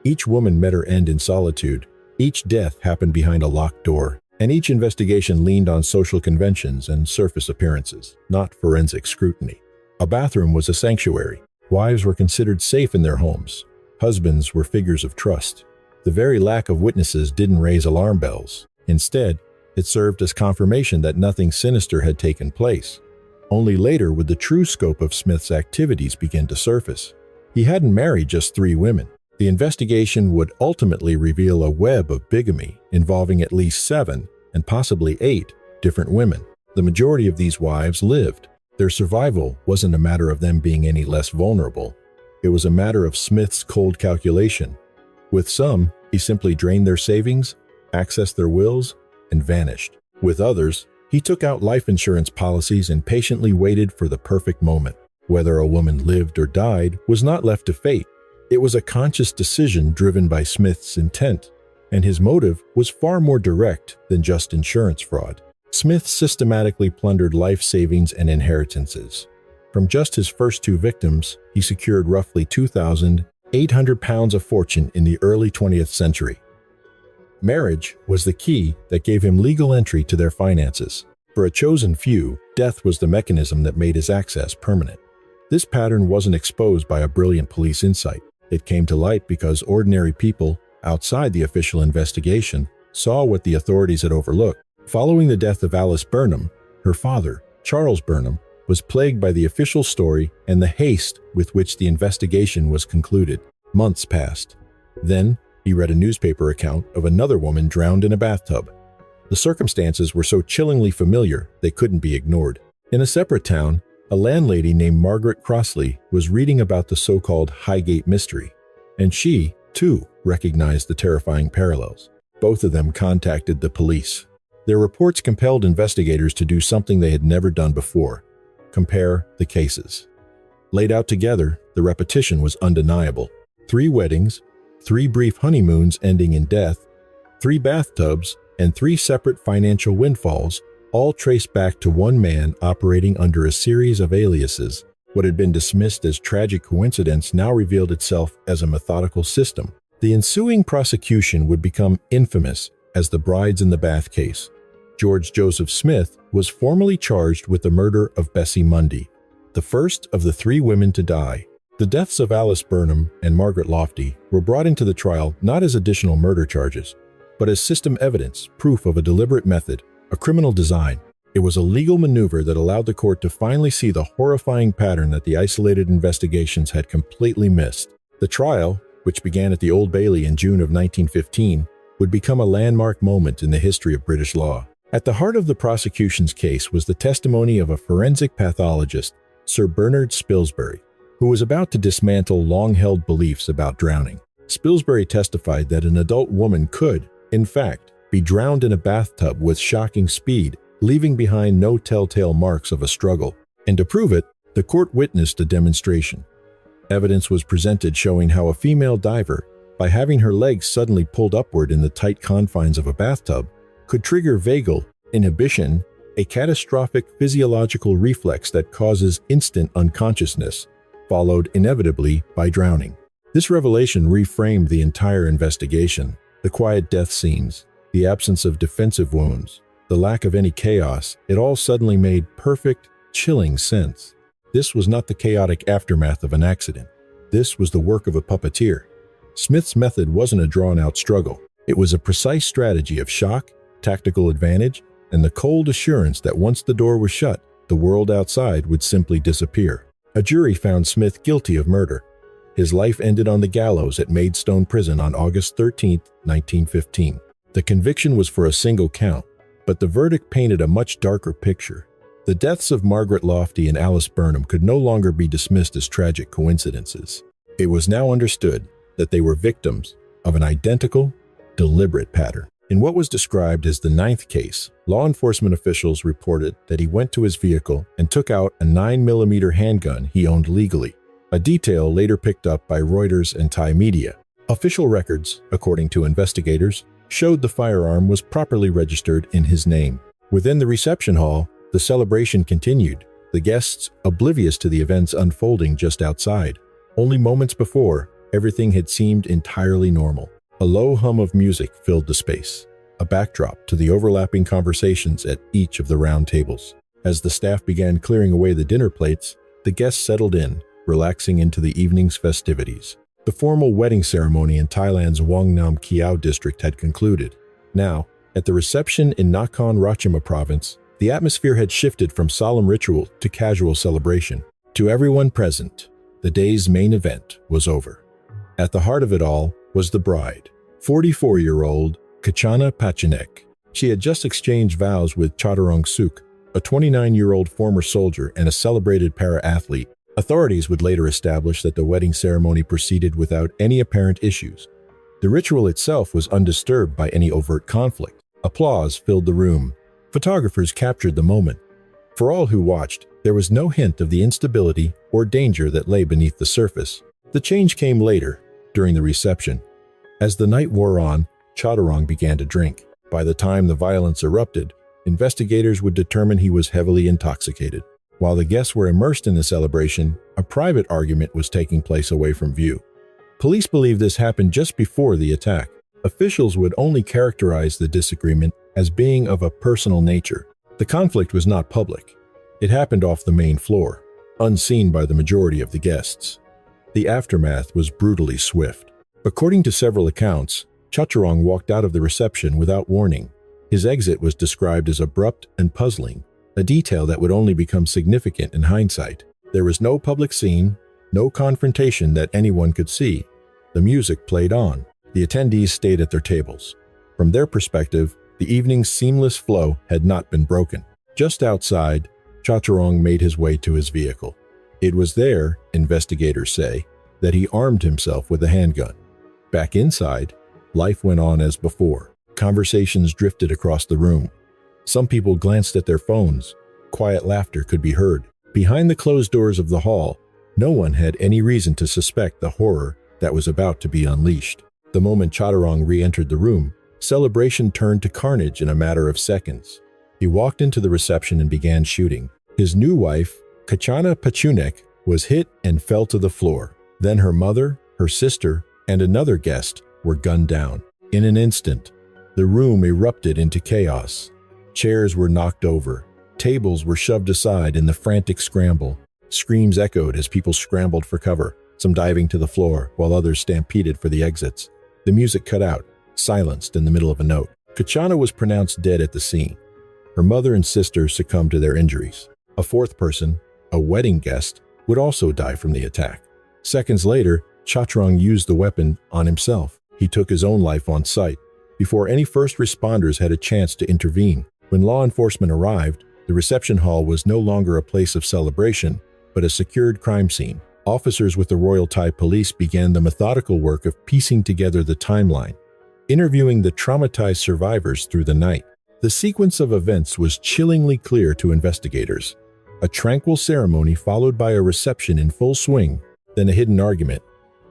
Each woman met her end in solitude. Each death happened behind a locked door, and each investigation leaned on social conventions and surface appearances, not forensic scrutiny. A bathroom was a sanctuary. Wives were considered safe in their homes. Husbands were figures of trust. The very lack of witnesses didn't raise alarm bells. Instead, it served as confirmation that nothing sinister had taken place. Only later would the true scope of Smith's activities begin to surface. He hadn't married just 3 women. The investigation would ultimately reveal a web of bigamy involving at least 7, and possibly 8, different women. The majority of these wives lived. Their survival wasn't a matter of them being any less vulnerable. It was a matter of Smith's cold calculation. With some, he simply drained their savings, accessed their wills, and vanished. With others, he took out life insurance policies and patiently waited for the perfect moment. Whether a woman lived or died was not left to fate. It was a conscious decision driven by Smith's intent, and his motive was far more direct than just insurance fraud. Smith systematically plundered life savings and inheritances. From just his first 2 victims, he secured roughly £2,800 of fortune in the early 20th century. Marriage was the key that gave him legal entry to their finances. For a chosen few, death was the mechanism that made his access permanent. This pattern wasn't exposed by a brilliant police insight. It came to light because ordinary people, outside the official investigation, saw what the authorities had overlooked. Following the death of Alice Burnham, her father, Charles Burnham, was plagued by the official story and the haste with which the investigation was concluded. Months passed. Then, he read a newspaper account of another woman drowned in a bathtub. The circumstances were so chillingly familiar they couldn't be ignored. In a separate town, a landlady named Margaret Crossley was reading about the so-called Highgate mystery, and she, too, recognized the terrifying parallels. Both of them contacted the police. Their reports compelled investigators to do something they had never done before: compare the cases. Laid out together, the repetition was undeniable. 3 weddings, 3 brief honeymoons ending in death, 3 bathtubs, and 3 separate financial windfalls, all traced back to one man operating under a series of aliases. What had been dismissed as tragic coincidence now revealed itself as a methodical system. The ensuing prosecution would become infamous as the Brides in the Bath case. George Joseph Smith was formally charged with the murder of Bessie Mundy, the first of the 3 women to die. The deaths of Alice Burnham and Margaret Lofty were brought into the trial not as additional murder charges, but as system evidence, proof of a deliberate method, a criminal design. It was a legal maneuver that allowed the court to finally see the horrifying pattern that the isolated investigations had completely missed. The trial, which began at the Old Bailey in June of 1915, would become a landmark moment in the history of British law. At the heart of the prosecution's case was the testimony of a forensic pathologist, Sir Bernard Spilsbury, who was about to dismantle long-held beliefs about drowning. Spilsbury testified that an adult woman could, in fact, be drowned in a bathtub with shocking speed, leaving behind no telltale marks of a struggle. And to prove it, the court witnessed a demonstration. Evidence was presented showing how a female diver, by having her legs suddenly pulled upward in the tight confines of a bathtub, could trigger vagal inhibition, a catastrophic physiological reflex that causes instant unconsciousness, followed inevitably by drowning. This revelation reframed the entire investigation. The quiet death scenes, the absence of defensive wounds, the lack of any chaos, it all suddenly made perfect, chilling sense. This was not the chaotic aftermath of an accident. This was the work of a puppeteer. Smith's method wasn't a drawn-out struggle. It was a precise strategy of shock, tactical advantage, and the cold assurance that once the door was shut, the world outside would simply disappear. A jury found Smith guilty of murder. His life ended on the gallows at Maidstone Prison on August 13, 1915. The conviction was for a single count, but the verdict painted a much darker picture. The deaths of Margaret Lofty and Alice Burnham could no longer be dismissed as tragic coincidences. It was now understood that they were victims of an identical, deliberate pattern. In what was described as the ninth case, law enforcement officials reported that he went to his vehicle and took out a 9mm handgun he owned legally, a detail later picked up by Reuters and Thai media. Official records, according to investigators, showed the firearm was properly registered in his name. Within the reception hall, the celebration continued, the guests oblivious to the events unfolding just outside. Only moments before, everything had seemed entirely normal. A low hum of music filled the space, a backdrop to the overlapping conversations at each of the round tables. As the staff began clearing away the dinner plates, the guests settled in, relaxing into the evening's festivities. The formal wedding ceremony in Thailand's Wang Nam Kiao district had concluded. Now, at the reception in Nakhon Ratchama province, the atmosphere had shifted from solemn ritual to casual celebration. To everyone present, the day's main event was over. At the heart of it all was the bride, 44-year-old Kachana Pachinek. She had just exchanged vows with Chaturong Suk, a 29-year-old former soldier and a celebrated para-athlete. Authorities would later establish that the wedding ceremony proceeded without any apparent issues. The ritual itself was undisturbed by any overt conflict. Applause filled the room. Photographers captured the moment. For all who watched, there was no hint of the instability or danger that lay beneath the surface. The change came later, during the reception. As the night wore on, Chaturong began to drink. By the time the violence erupted, investigators would determine he was heavily intoxicated. While the guests were immersed in the celebration, a private argument was taking place away from view. Police believe this happened just before the attack. Officials would only characterize the disagreement as being of a personal nature. The conflict was not public. It happened off the main floor, unseen by the majority of the guests. The aftermath was brutally swift. According to several accounts, Chaturong walked out of the reception without warning. His exit was described as abrupt and puzzling, a detail that would only become significant in hindsight. There was no public scene, no confrontation that anyone could see. The music played on. The attendees stayed at their tables. From their perspective, the evening's seamless flow had not been broken. Just outside, Chaturong made his way to his vehicle. It was there, investigators say, that he armed himself with a handgun. Back inside, life went on as before. Conversations drifted across the room. Some people glanced at their phones. Quiet laughter could be heard. Behind the closed doors of the hall, no one had any reason to suspect the horror that was about to be unleashed. The moment Chaturong re-entered the room, celebration turned to carnage in a matter of seconds. He walked into the reception and began shooting. His new wife, Kachana Pachunek, was hit and fell to the floor. Then her mother, her sister, and another guest were gunned down. In an instant, the room erupted into chaos. Chairs were knocked over. Tables were shoved aside in the frantic scramble. Screams echoed as people scrambled for cover, some diving to the floor while others stampeded for the exits. The music cut out, silenced in the middle of a note. Kachana was pronounced dead at the scene. Her mother and sister succumbed to their injuries. A fourth person, a wedding guest, would also die from the attack. Seconds later, Chaturong used the weapon on himself. He took his own life on sight, before any first responders had a chance to intervene. When law enforcement arrived, the reception hall was no longer a place of celebration, but a secured crime scene. Officers with the Royal Thai Police began the methodical work of piecing together the timeline, interviewing the traumatized survivors through the night. The sequence of events was chillingly clear to investigators. A tranquil ceremony followed by a reception in full swing, then a hidden argument,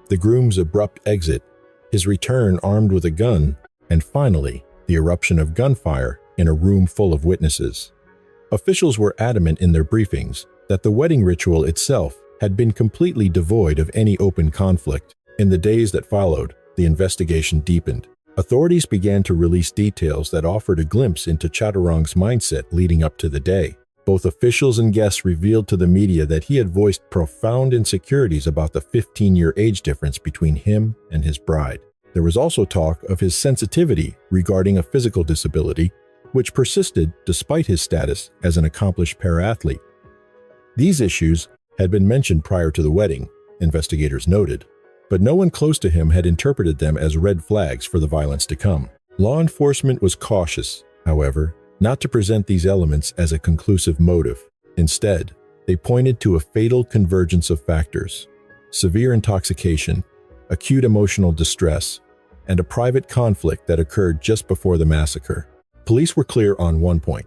the groom's abrupt exit, his return armed with a gun, and finally, the eruption of gunfire in a room full of witnesses. Officials were adamant in their briefings that the wedding ritual itself had been completely devoid of any open conflict. In the days that followed, the investigation deepened. Authorities began to release details that offered a glimpse into Chaturong's mindset leading up to the day. Both officials and guests revealed to the media that he had voiced profound insecurities about the 15-year age difference between him and his bride. There was also talk of his sensitivity regarding a physical disability, which persisted despite his status as an accomplished para-athlete. These issues had been mentioned prior to the wedding, investigators noted, but no one close to him had interpreted them as red flags for the violence to come. Law enforcement was cautious, however, not to present these elements as a conclusive motive. Instead, they pointed to a fatal convergence of factors: severe intoxication, acute emotional distress, and a private conflict that occurred just before the massacre. Police were clear on one point.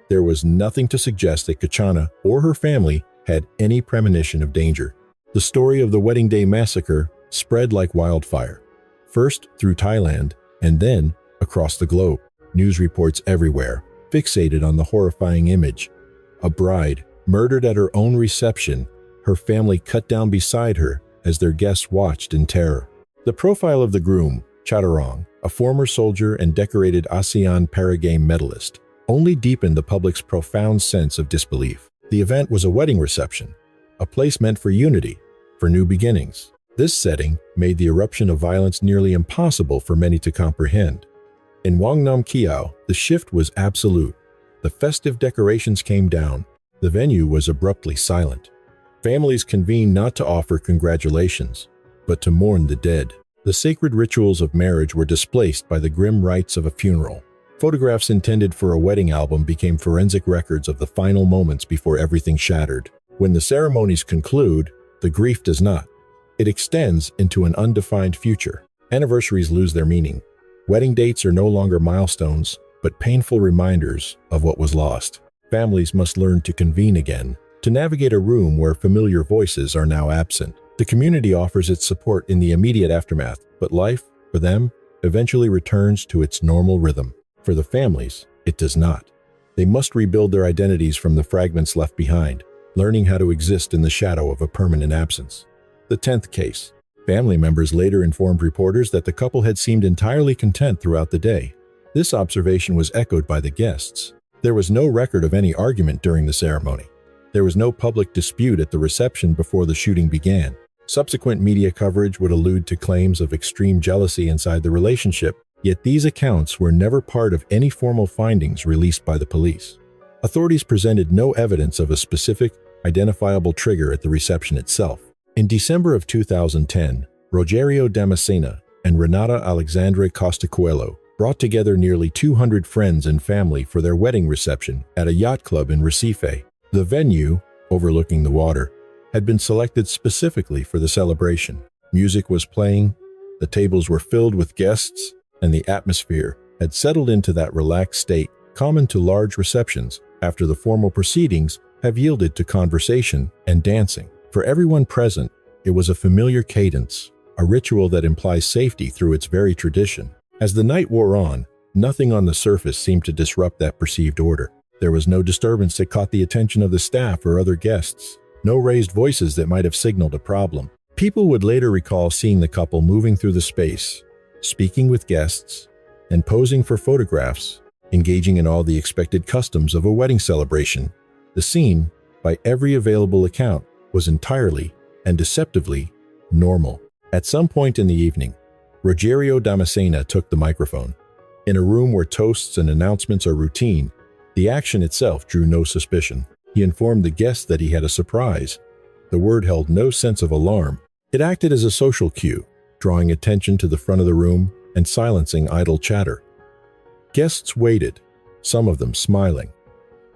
There was nothing to suggest that Kachana or her family had any premonition of danger. The story of the wedding day massacre spread like wildfire, first through Thailand and then across the globe. News reports everywhere fixated on the horrifying image: a bride murdered at her own reception, her family cut down beside her as their guests watched in terror. The profile of the groom, Chaturong, a former soldier and decorated ASEAN Paragame medalist, only deepened the public's profound sense of disbelief. The event was a wedding reception, a place meant for unity, for new beginnings. This setting made the eruption of violence nearly impossible for many to comprehend. In Wangnam Kiao, the shift was absolute. The festive decorations came down. The venue was abruptly silent. Families convened not to offer congratulations, but to mourn the dead. The sacred rituals of marriage were displaced by the grim rites of a funeral. Photographs intended for a wedding album became forensic records of the final moments before everything shattered. When the ceremonies conclude, the grief does not. It extends into an undefined future. Anniversaries lose their meaning. Wedding dates are no longer milestones, but painful reminders of what was lost. Families must learn to convene again, to navigate a room where familiar voices are now absent. The community offers its support in the immediate aftermath, but life, for them, eventually returns to its normal rhythm. For the families, it does not. They must rebuild their identities from the fragments left behind, learning how to exist in the shadow of a permanent absence. The 10th case. Family members later informed reporters that the couple had seemed entirely content throughout the day. This observation was echoed by the guests. There was no record of any argument during the ceremony. There was no public dispute at the reception before the shooting began. Subsequent media coverage would allude to claims of extreme jealousy inside the relationship, yet these accounts were never part of any formal findings released by the police. Authorities presented no evidence of a specific, identifiable trigger at the reception itself. In December of 2010, Rogerio Damascena and Renata Alexandre Costa Coelho brought together nearly 200 friends and family for their wedding reception at a yacht club in Recife. The venue, overlooking the water, had been selected specifically for the celebration. Music was playing, the tables were filled with guests, and the atmosphere had settled into that relaxed state common to large receptions after the formal proceedings have yielded to conversation and dancing. For everyone present, it was a familiar cadence, a ritual that implies safety through its very tradition. As the night wore on, nothing on the surface seemed to disrupt that perceived order. There was no disturbance that caught the attention of the staff or other guests, no raised voices that might have signaled a problem. People would later recall seeing the couple moving through the space, speaking with guests, and posing for photographs, engaging in all the expected customs of a wedding celebration. The scene, by every available account, was entirely and deceptively normal. At some point in the evening, Rogerio Damascena took the microphone. In a room where toasts and announcements are routine, the action itself drew no suspicion. He informed the guests that he had a surprise. The word held no sense of alarm. It acted as a social cue, drawing attention to the front of the room and silencing idle chatter. Guests waited, some of them smiling.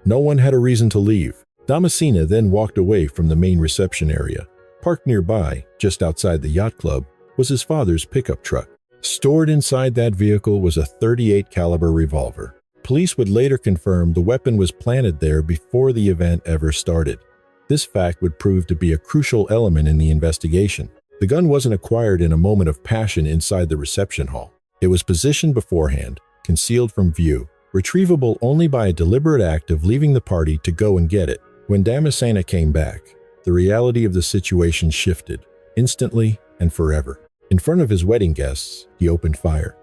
No one had a reason to leave. Damascena then walked away from the main reception area. Parked nearby, just outside the yacht club, was his father's pickup truck. Stored inside that vehicle was a .38 caliber revolver. Police would later confirm the weapon was planted there before the event ever started. This fact would prove to be a crucial element in the investigation. The gun wasn't acquired in a moment of passion inside the reception hall. It was positioned beforehand, concealed from view, retrievable only by a deliberate act of leaving the party to go and get it. When Damascena came back, the reality of the situation shifted, instantly and forever. In front of his wedding guests, he opened fire.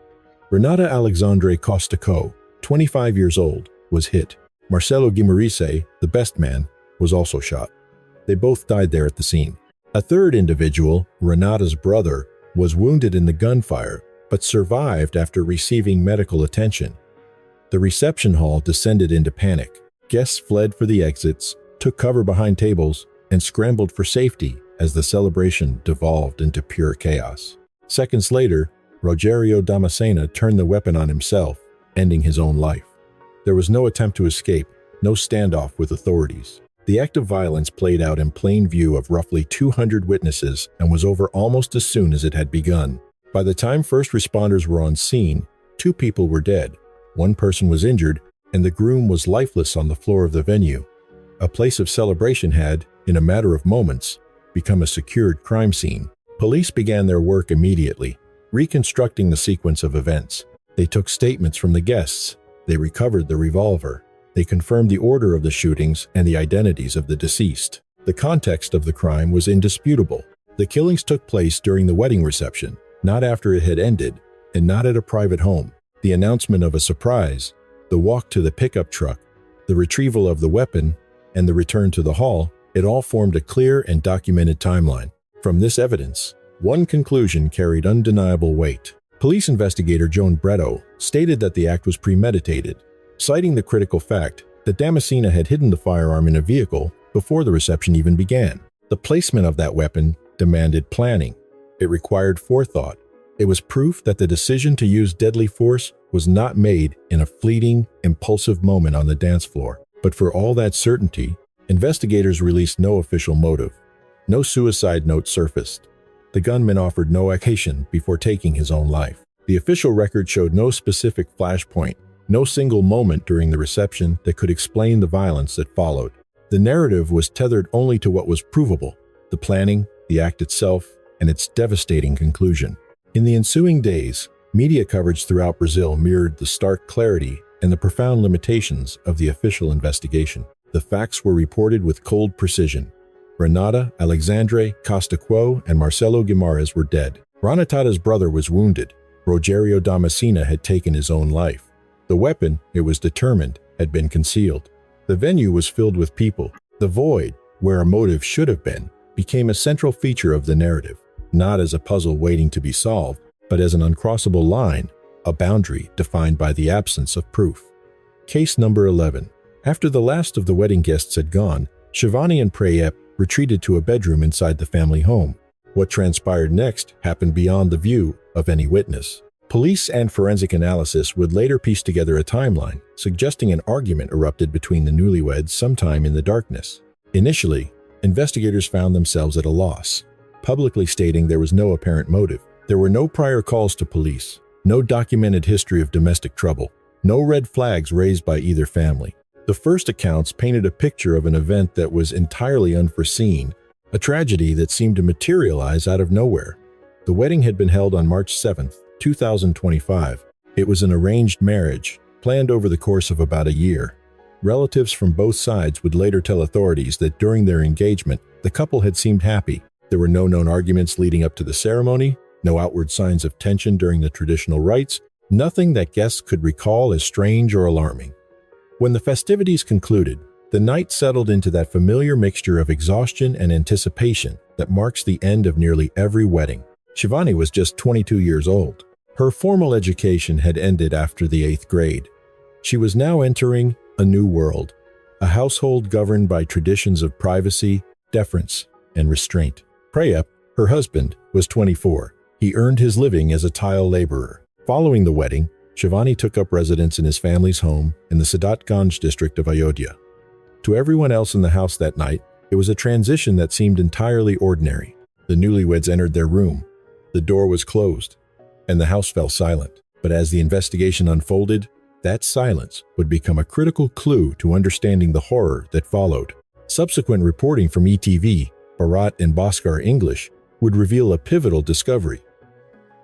Renata Alexandre Costa Co, 25 years old, was hit. Marcelo Guimarice, the best man, was also shot. They both died there at the scene. A third individual, Renata's brother, was wounded in the gunfire, but survived after receiving medical attention. The reception hall descended into panic. Guests fled for the exits, took cover behind tables, and scrambled for safety as the celebration devolved into pure chaos. Seconds later, Rogerio Damascena turned the weapon on himself, ending his own life. There was no attempt to escape, no standoff with authorities. The act of violence played out in plain view of roughly 200 witnesses and was over almost as soon as it had begun. By the time first responders were on scene, 2 people were dead, 1 person was injured, and the groom was lifeless on the floor of the venue. A place of celebration had, in a matter of moments, become a secured crime scene. Police began their work immediately, reconstructing the sequence of events. They took statements from the guests, they recovered the revolver, they confirmed the order of the shootings and the identities of the deceased. The context of the crime was indisputable. The killings took place during the wedding reception, not after it had ended, and not at a private home. The announcement of a surprise, the walk to the pickup truck, the retrieval of the weapon, and the return to the hall, it all formed a clear and documented timeline. From this evidence, one conclusion carried undeniable weight. Police investigator Joan Bretto stated that the act was premeditated, citing the critical fact that Damascena had hidden the firearm in a vehicle before the reception even began. The placement of that weapon demanded planning. It required forethought. It was proof that the decision to use deadly force was not made in a fleeting, impulsive moment on the dance floor. But for all that certainty, investigators released no official motive. No suicide note surfaced. The gunman offered no accusation before taking his own life. The official record showed no specific flashpoint, no single moment during the reception that could explain the violence that followed. The narrative was tethered only to what was provable: the planning, the act itself, and its devastating conclusion. In the ensuing days, media coverage throughout Brazil mirrored the stark clarity and the profound limitations of the official investigation. The facts were reported with cold precision. Renata, Alexandre, Costa Quo, and Marcelo Guimarães were dead. Renata's brother was wounded. Rogerio Damascena had taken his own life. The weapon, it was determined, had been concealed. The venue was filled with people. The void, where a motive should have been, became a central feature of the narrative, not as a puzzle waiting to be solved, but as an uncrossable line, a boundary defined by the absence of proof. Case number 11. After the last of the wedding guests had gone, Shivani and Prayep retreated to a bedroom inside the family home. What transpired next happened beyond the view of any witness. Police and forensic analysis would later piece together a timeline, suggesting an argument erupted between the newlyweds sometime in the darkness. Initially, investigators found themselves at a loss, publicly stating there was no apparent motive. There were no prior calls to police, no documented history of domestic trouble, no red flags raised by either family. The first accounts painted a picture of an event that was entirely unforeseen, a tragedy that seemed to materialize out of nowhere. The wedding had been held on March 7, 2025. It was an arranged marriage, planned over the course of about a year. Relatives from both sides would later tell authorities that during their engagement, the couple had seemed happy. There were no known arguments leading up to the ceremony, no outward signs of tension during the traditional rites, nothing that guests could recall as strange or alarming. When the festivities concluded, the night settled into that familiar mixture of exhaustion and anticipation that marks the end of nearly every wedding. Shivani was just 22 years old. Her formal education had ended after the 8th grade. She was now entering a new world, a household governed by traditions of privacy, deference, and restraint. Prayep, her husband, was 24. He earned his living as a tile laborer. Following the wedding, Shivani took up residence in his family's home in the Sadatganj district of Ayodhya. To everyone else in the house that night, it was a transition that seemed entirely ordinary. The newlyweds entered their room. The door was closed, and the house fell silent. But as the investigation unfolded, that silence would become a critical clue to understanding the horror that followed. Subsequent reporting from ETV, Bharat and Bhaskar English would reveal a pivotal discovery.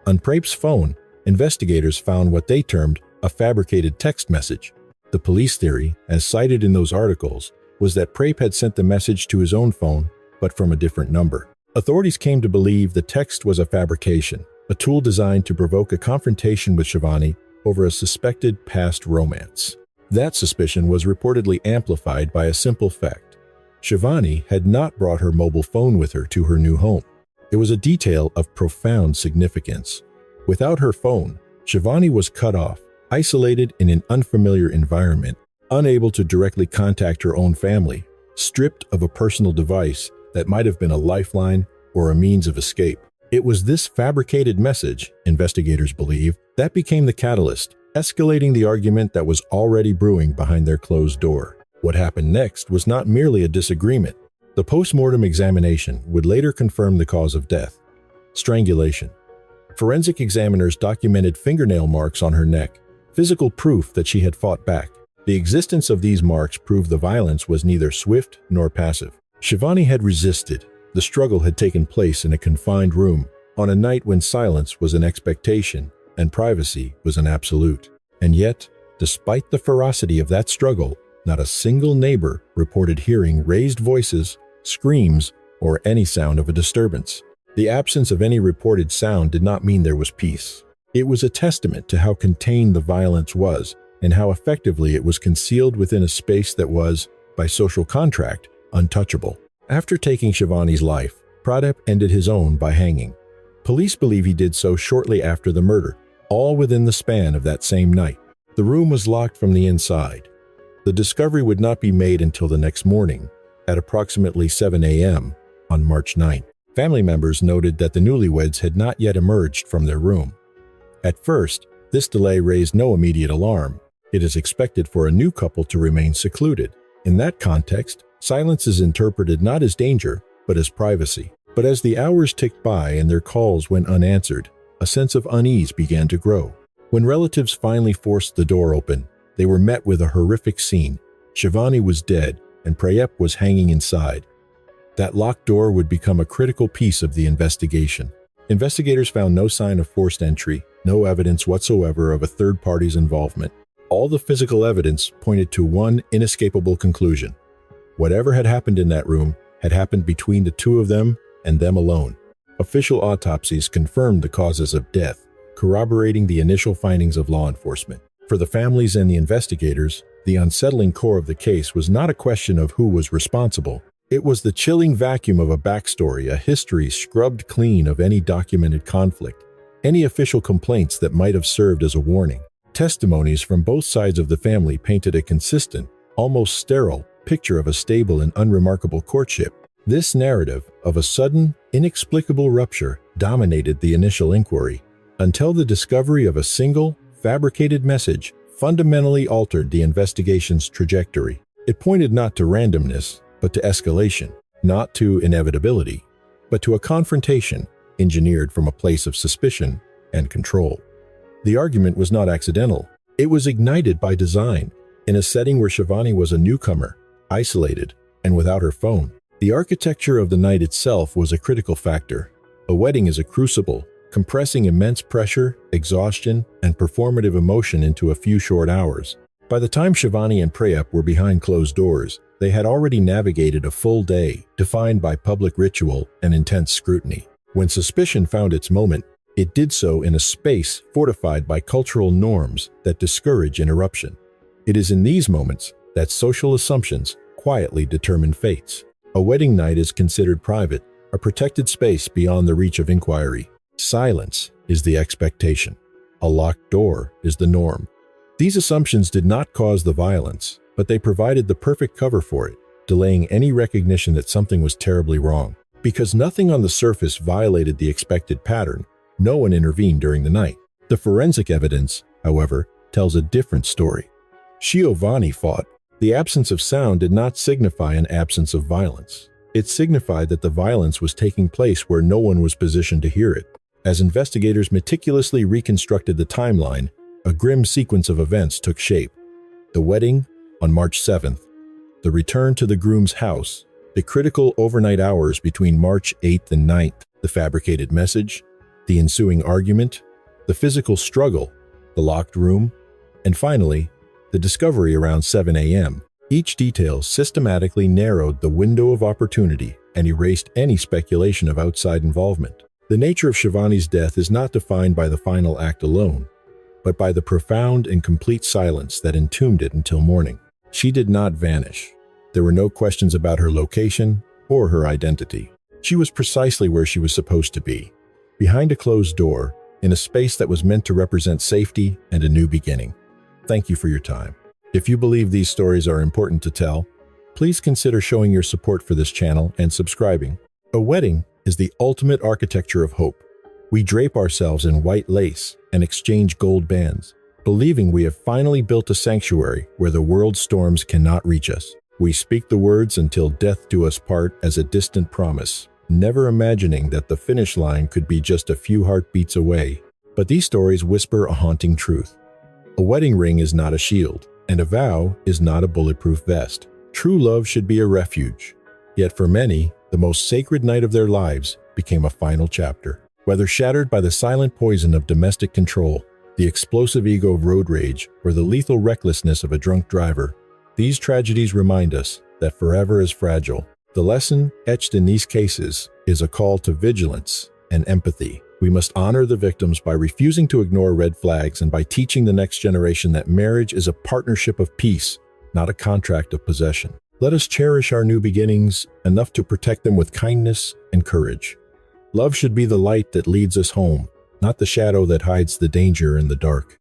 On Prayep's phone, investigators found what they termed a fabricated text message. The police theory, as cited in those articles, was that Prape had sent the message to his own phone, but from a different number. Authorities came to believe the text was a fabrication, a tool designed to provoke a confrontation with Shivani over a suspected past romance. That suspicion was reportedly amplified by a simple fact. Shivani had not brought her mobile phone with her to her new home. It was a detail of profound significance. Without her phone, Shivani was cut off, isolated in an unfamiliar environment, unable to directly contact her own family, stripped of a personal device that might have been a lifeline or a means of escape. It was this fabricated message, investigators believe, that became the catalyst, escalating the argument that was already brewing behind their closed door. What happened next was not merely a disagreement. The post-mortem examination would later confirm the cause of death: strangulation. Forensic examiners documented fingernail marks on her neck, physical proof that she had fought back. The existence of these marks proved the violence was neither swift nor passive. Shivani had resisted. The struggle had taken place in a confined room, on a night when silence was an expectation and privacy was an absolute. And yet, despite the ferocity of that struggle, not a single neighbor reported hearing raised voices, screams, or any sound of a disturbance. The absence of any reported sound did not mean there was peace. It was a testament to how contained the violence was and how effectively it was concealed within a space that was, by social contract, untouchable. After taking Shivani's life, Pradip ended his own by hanging. Police believe he did so shortly after the murder, all within the span of that same night. The room was locked from the inside. The discovery would not be made until the next morning, at approximately 7 a.m. on March 9th. Family members noted that the newlyweds had not yet emerged from their room. At first, this delay raised no immediate alarm. It is expected for a new couple to remain secluded. In that context, silence is interpreted not as danger, but as privacy. But as the hours ticked by and their calls went unanswered, a sense of unease began to grow. When relatives finally forced the door open, they were met with a horrific scene. Shivani was dead, and Prayep was hanging inside. That locked door would become a critical piece of the investigation. Investigators found no sign of forced entry, no evidence whatsoever of a third party's involvement. All the physical evidence pointed to one inescapable conclusion: whatever had happened in that room had happened between the two of them and them alone. Official autopsies confirmed the causes of death, corroborating the initial findings of law enforcement. For the families and the investigators, the unsettling core of the case was not a question of who was responsible. It was the chilling vacuum of a backstory, a history scrubbed clean of any documented conflict, any official complaints that might have served as a warning. Testimonies from both sides of the family painted a consistent, almost sterile, picture of a stable and unremarkable courtship. This narrative of a sudden, inexplicable rupture dominated the initial inquiry, until the discovery of a single, fabricated message fundamentally altered the investigation's trajectory. It pointed not to randomness, but to escalation, not to inevitability, but to a confrontation engineered from a place of suspicion and control. The argument was not accidental. It was ignited by design, in a setting where Shivani was a newcomer, isolated, and without her phone. The architecture of the night itself was a critical factor. A wedding is a crucible, compressing immense pressure, exhaustion, and performative emotion into a few short hours. By the time Shivani and Prayep were behind closed doors, they had already navigated a full day, defined by public ritual and intense scrutiny. When suspicion found its moment, it did so in a space fortified by cultural norms that discourage interruption. It is in these moments that social assumptions quietly determine fates. A wedding night is considered private, a protected space beyond the reach of inquiry. Silence is the expectation. A locked door is the norm. These assumptions did not cause the violence, but they provided the perfect cover for it, delaying any recognition that something was terribly wrong. Because nothing on the surface violated the expected pattern, no one intervened during the night. The forensic evidence, however, tells a different story. Shiovani fought. The absence of sound did not signify an absence of violence. It signified that the violence was taking place where no one was positioned to hear it. As investigators meticulously reconstructed the timeline, a grim sequence of events took shape. The wedding on March 7th, the return to the groom's house, the critical overnight hours between March 8th and 9th, the fabricated message, the ensuing argument, the physical struggle, the locked room, and finally, the discovery around 7 a.m. Each detail systematically narrowed the window of opportunity and erased any speculation of outside involvement. The nature of Shivani's death is not defined by the final act alone, but by the profound and complete silence that entombed it until morning. She did not vanish. There were no questions about her location or her identity. She was precisely where she was supposed to be, behind a closed door, in a space that was meant to represent safety and a new beginning. Thank you for your time. If you believe these stories are important to tell, please consider showing your support for this channel and subscribing. A wedding is the ultimate architecture of hope. We drape ourselves in white lace and exchange gold bands, believing we have finally built a sanctuary where the world's storms cannot reach us. We speak the words "until death do us part" as a distant promise, never imagining that the finish line could be just a few heartbeats away. But these stories whisper a haunting truth. A wedding ring is not a shield, and a vow is not a bulletproof vest. True love should be a refuge. Yet for many, the most sacred night of their lives became a final chapter. Whether shattered by the silent poison of domestic control, the explosive ego of road rage, or the lethal recklessness of a drunk driver, these tragedies remind us that forever is fragile. The lesson etched in these cases is a call to vigilance and empathy. We must honor the victims by refusing to ignore red flags and by teaching the next generation that marriage is a partnership of peace, not a contract of possession. Let us cherish our new beginnings enough to protect them with kindness and courage. Love should be the light that leads us home, not the shadow that hides the danger in the dark.